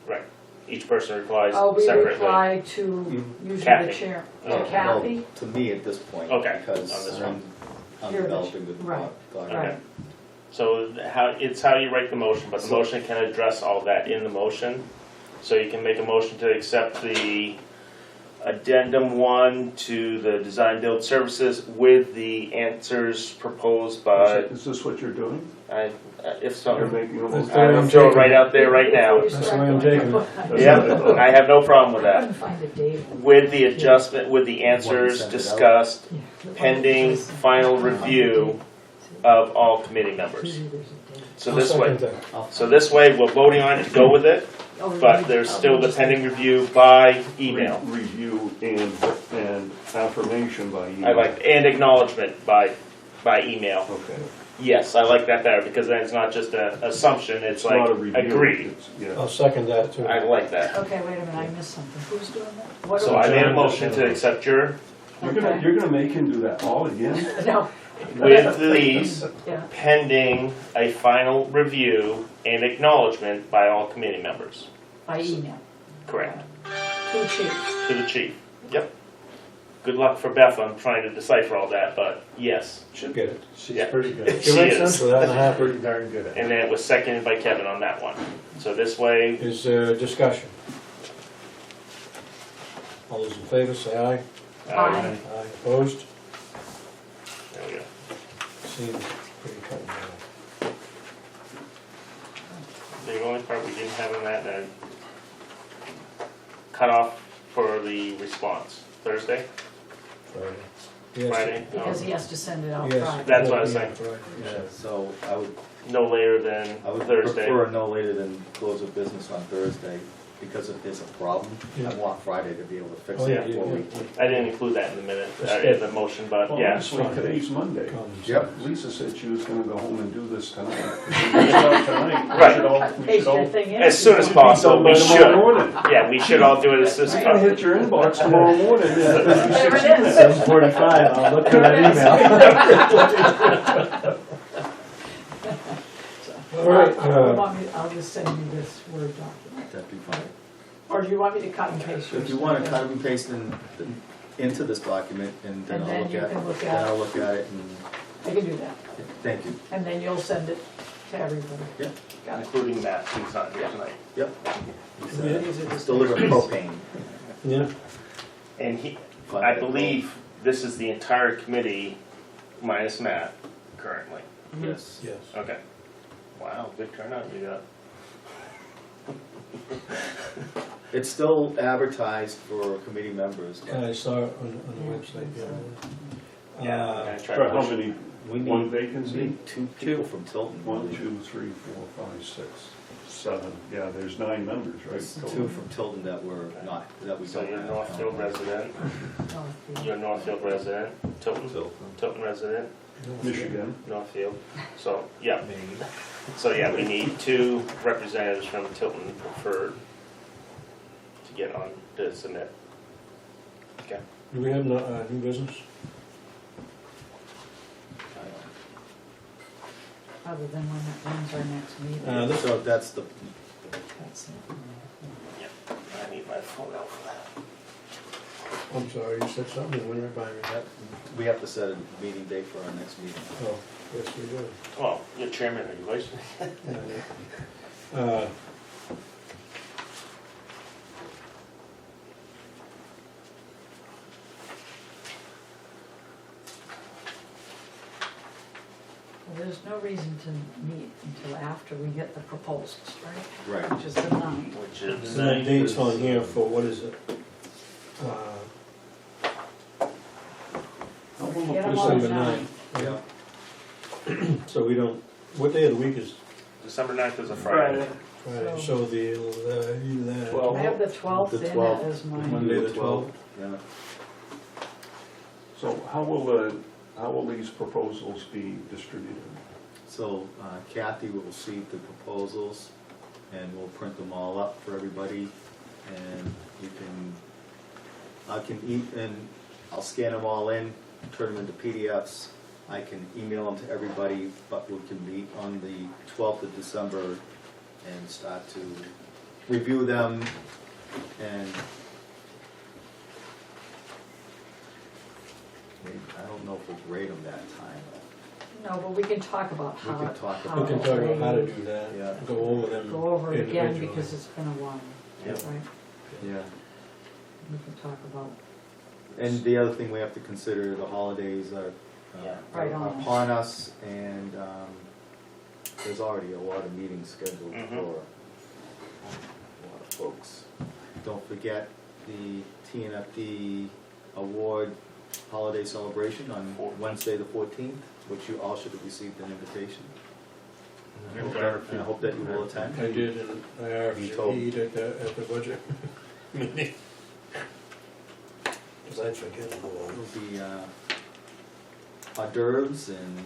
Right. Each person replies Oh, we separately. reply to usually the Kathy. chair, Oh, to Kathy. Well, to me at this point. Okay, on this Because one. I'm You're the developing the right, document. Okay. So it's how you write the motion, but the motion can address all that in the motion. So you can make a motion to accept the addendum 1 to the design build services with the answers proposed by, Is this what you're doing? if so, You're making a That's motion? the way I'm I'm throwing it taking right it. out there right now. That's the way I'm taking it. Yeah, I have no problem with I that. couldn't find a date. With the adjustment, with the answers send it out? discussed, Yeah. pending final review of all committee members. So I'll this way, second that. so this way, we're voting on it to go with it, Oh, but there's still the pending review by email. Review and affirmation by email. I like, and acknowledgement by email. Okay. Yes, I like that better, because then it's not just an assumption, it's like, not a review, agreed. it's- yeah. I'll second that too. I like that. Okay, wait a minute, I missed something. Who's doing that? What So are I we made a doing? motion to accept your, Okay. You're gonna make him do that all again? No, with these, yeah, pending a final review and acknowledgement by all committee members. by email. Correct. To chief. To the chief. Yep. Good luck for Beth on trying to decipher all that, but yes. Should get it. She's Yeah. pretty good. She It makes is. sense with that and a half. Pretty darn good at it. And then it was seconded by Kevin on that one. So this way, Is there discussion? All those in favor, say aye. Aye. Aye, opposed? there we go. Seems pretty cut and dry. The only part we didn't have on that, cut off for the response. Thursday? Friday. Yes. Friday? Because he has to send it out Yes. Friday. That's what I was Yeah, saying. Friday. Yeah. So I would No later than I would Thursday. prefer no later than close of business on Thursday, because if there's a problem, Yeah. I want Friday to be able to fix Oh, it yeah, before we. I didn't include that in the minute, in the motion, but Well, yeah. honestly, today's Monday. Comes. Yep. Lisa said she was gonna go home and do this tonight. If we start tonight, we Right. should all, Cut we paste should your all. thing in. As soon as Be possible, done by we tomorrow should. morning. Yeah, we should all do it as soon as It's gonna hit possible. your inbox tomorrow morning in There 56 it is. minutes. 7:45, I'll look for that email. All right, I'll just send you this Word document. That'd be fine. Or do you want me to cut and paste yours? If you want to cut and paste into this document, and then And I'll then look you at can it. look Then at I'll it. look at it, and, I can do that. thank you. And then you'll send it to everybody. Yeah. Got it. Including Matt, who's not here tonight. Yep. Yeah. It's delivering propane. yeah, And I believe this is the entire committee minus Matt currently. Yes. yes. Okay. Wow, good turnout you got. It's still advertised for committee members. I saw it on the website, yeah. Yeah, I'm gonna try For to how push it. many, We one need, vacancy? we need two people from Tilton. 1, 2, 3, 4, 5, 6, 7, yeah, there's 9 members, right? Two from Tilton that were not, that we So don't you're have. Northfield resident, you're Northfield resident, Tilton resident, Michigan, Northfield. So, yeah. So, yeah, we need 2 representatives from Tilton preferred to get on to submit. Okay. Do we have new business? Other than when's our next meeting. This, So that's the, That's it. I need my photo for that. I'm sorry, you said something, when you're buying that. we have to set a meeting date for our next meeting. Oh, yes, we do. Well, you're chairman or your vice? Yeah. Well, there's no reason to meet until after we get the proposals, right? Right. Which is the 9th. Which is, And the date's on here for, what is it? Get 'em on December the 9th. 9th. Yeah. So we don't, what day of the week is December 9th is a Friday. Friday? So the, either Well, I have the 12th The in 12th. as mine. Monday the 12th. Yeah. so how will these proposals be distributed? So Kathy will receive the proposals, and we'll print them all up for everybody, and I'll scan them all in, turn them into PDFs. I can email them to everybody, but we can meet on the 12th of December and start to review them, and maybe, I don't know if we'll grade them that time. No, but we can talk about We how. can talk how We can to talk about how to grade, do that, Yeah. go over them Go over it again individually. because it's been a while, Yep. right? Yeah. We can talk about, And the other thing we have to consider, the holidays are Yeah. Right on. upon us, and there's already a lot of meetings scheduled Mhm. for a lot of folks. Don't forget the TNFD award holiday celebration on Wednesday the 14th, which you all should have received an invitation. And I hope that you will attend. I did, and I You told- RFP'd at the budget meeting. Because I forget the one. It'll be hors d'oeuvres, and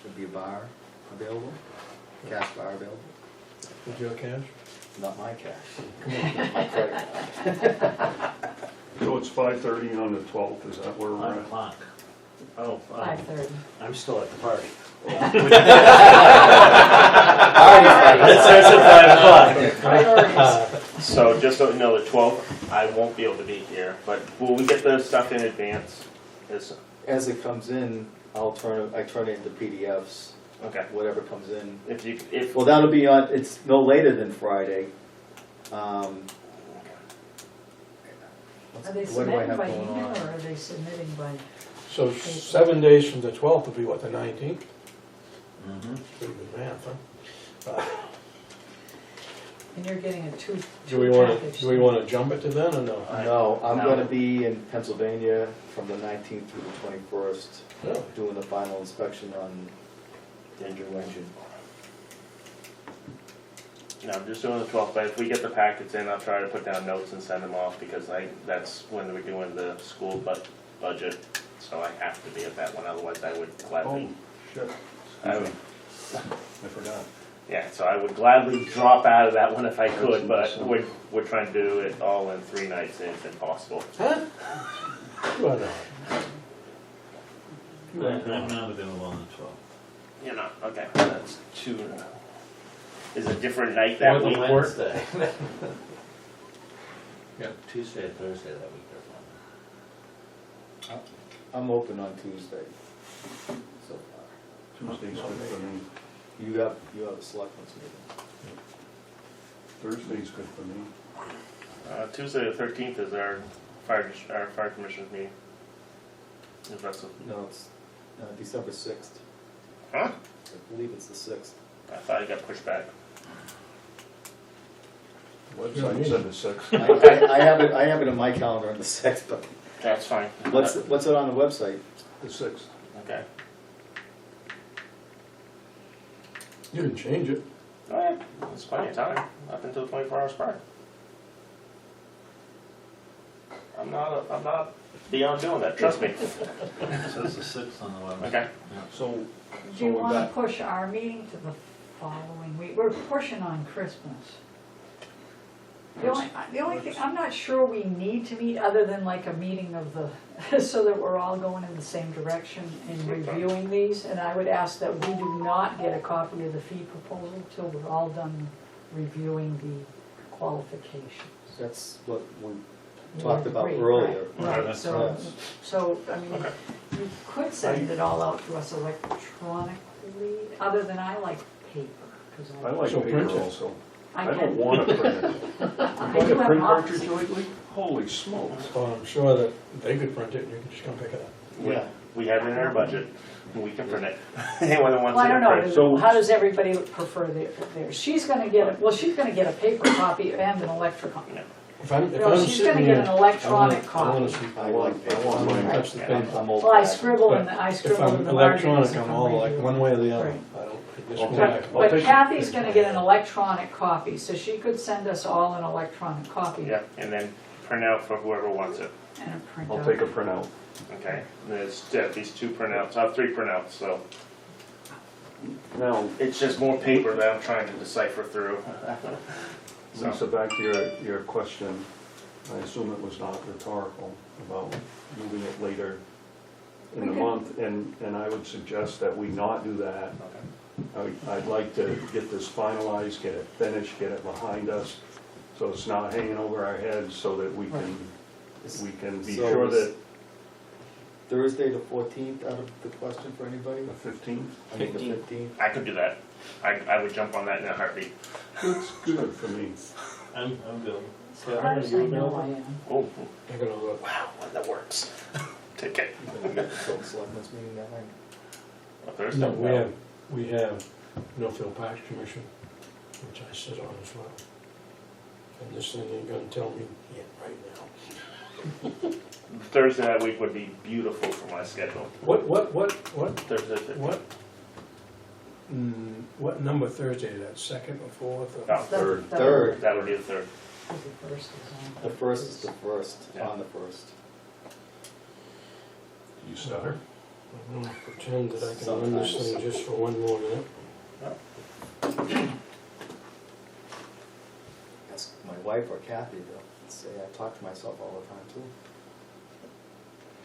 there'll be a bar available, cash bar available. With your cash? Not my cash. My credit. So it's 5:30 on the 12th, is that where we're 5 at? o'clock. Oh, 5:30. I'm still at the party. It starts at 5 o'clock. Priorities. So just so you know, the 12th, I won't be able to be here, but will we get the stuff in advance? As it comes in, I turn it into PDFs, Okay. whatever comes in. If Well, that'll be on, it's no later than Friday. Are they What do I submitting have by going email on? or are they submitting by, So 7 days from the 12th will be what, the 19th? Mm-hmm. Pretty good math, huh? and you're getting a two Do we want package? to, jump it to then or no? No, I'm No. gonna be in Pennsylvania from the 19th through the 21st, No. doing the final inspection on the engine. No, I'm just doing the 12th, but if we get the packets in, I'll try to put down notes and send them off, because that's when we're doing the school budget, so I have to be at that one, otherwise I would Oh, gladly, shit, I would, I forgot. yeah, so I would gladly drop out of that one if I could, but we're trying to do it all in 3 nights, and it's impossible. Huh? You are not. You are I'm not. not available on the 12th. You're not, okay, that's is a different night that Or the week work? Wednesday. Yeah, Tuesday and Thursday that week are fine. I'm open on Tuesday. So Tuesday's good for me. you have a selectmen's meeting. Thursday's good for me. Tuesday the 13th is our fire commission's meeting. If that's No, it's December 6th. huh? I believe it's the 6th. I thought it got pushed back. Website said the 6th. I have it in my calendar on the 6th, but That's fine. what's it on the website? The 6th. Okay. You can change it. Oh yeah, there's plenty of time, up until 24 hours prior. I'm not beyond doing that, trust me. It says the 6th on the website. Okay. So, Do you we've wanna got- push our meeting to the following week? We're pushing on Christmas. The only thing, I'm not sure we need to meet other than like a meeting of the, so that we're all going in the same direction in reviewing these. And I would ask that we do not get a copy of the fee proposal till we're all done reviewing the qualifications. That's what we talked about Right, earlier. Right, That's so, correct. so, I mean, you could send it all out to us electronically, other than I like paper, because I like So paper print it. also. I I don't can. want to print it. I Buy do a have print office. cartridge lately? Holy smokes. Well, I'm sure that they could print it and you can just come pick it up. Yeah. We have it in our budget, and we can print it. Anyone that wants Well, I it don't print. So- know, how does everybody prefer theirs? She's gonna get, she's gonna get a paper copy and an electronic. If I'm No, she's sitting gonna get here, an electronic I wanna copy. see, I want paper. I want I mine. wanna touch the Yeah. paper. I'm old Well, I fashioned. scribble in But the, I If scribble in I'm the margins. electronic, if I'm I'm all like reviewing. one way or the other. Right. I don't, I just Okay. go back. I'll But take- Kathy's gonna get an electronic copy, so she could send us all an electronic copy Yeah, and then print out for whoever wants it, and a printout. I'll take a printout. okay? And there's these 2 printouts, I have 3 printouts, so Now, it's just more paper that I'm trying to decipher through. So, Lisa, back to your question, I assume it was not rhetorical about moving it later in the Okay. month, and I would suggest that we not do that. I'd like to get this finalized, get it finished, get it behind us, so it's not hanging over our heads, so that we can be So sure is that Thursday the 14th out of the question for anybody? the 15th, I mean the 15th? I could do that. I would jump on that in a heartbeat. it's good for me. I'm good. Yes, I know I am. Oh, I'm gonna look. wow, that works. Take it. You gonna get the selectmen's meeting that night? A Thursday? No, we have Northfield Parks Commission, which I sit on as well. And this thing ain't gonna tell me yet right now. Thursday that week would be beautiful for my schedule. What, Thursday, 15th. what number Thursday, is that second or fourth? or- No, Third. Third. that would be the 3rd. The first is on. The first is the first, Yeah. on the first. You stutter? I'm gonna pretend that I can run this Sometimes. thing just for one more minute. Ask my wife or Kathy to say I talk to myself all the time too.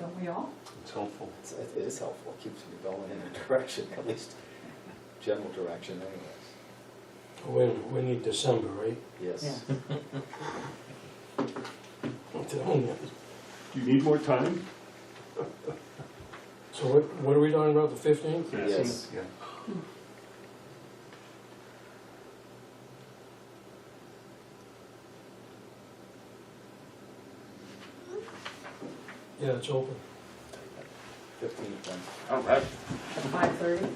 Don't we all? It's helpful. It is helpful, it keeps me going in a direction, at least general direction anyways. We need December, right? Yes. I'm telling you. Do you need more time? So what are we talking about, the 15th? Yes. Yeah. Yeah, it's open. 15th then. All right. 5:30?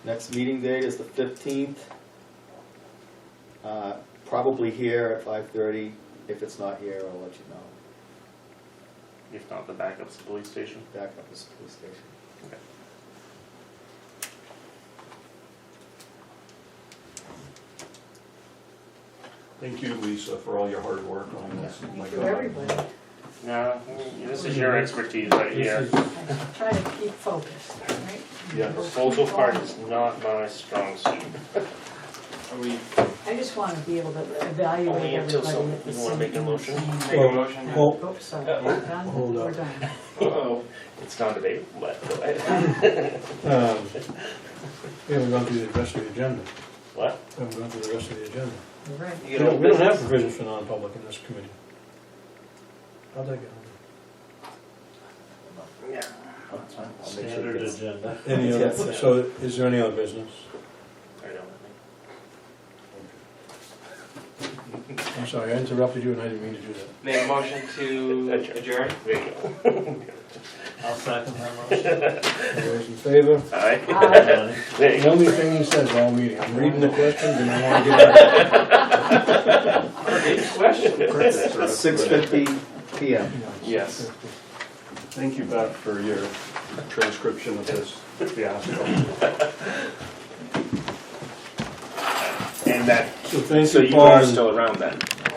Next meeting date is the 15th. Probably here at 5:30. If it's not here, I'll let you know. If not, the backup's the police station. Back up is the police station. Okay. Thank you, Lisa, for all your hard work on this. Oh my Thank you, God. everybody. No, this is your expertise right here. I try to keep focused, right? Yeah. Proposal part is not my strong suit. Are we, I just want to be able to evaluate Only until everybody some, at the you same wanna make a time. motion? make a motion? Oops, sorry, we're done, Hold up. we're done. Uh-oh. It's non-debatable, but go ahead. We haven't gone through the rest of the agenda. What? We haven't gone through the rest of the agenda. You're right. You We get old don't have business? provisions for non-public in this committee. How'd that get Yeah. Oh, that's fine. I'll make sure it Standard gets- agenda. on? Any other, so is there any other business? I don't I'm sorry, I interrupted you and I didn't mean to do that. Make a motion to adjourn? think. There you go. I'll second that motion. All those in favor? All right. Aye. There you The go. only thing he says all meeting, I'm reading the questions and I want to get out. Great question. 6:50 PM. Yes. Thank you, Beth, for your transcription of this fiasco. And that, So thank so you, you Paul. are and- still around then?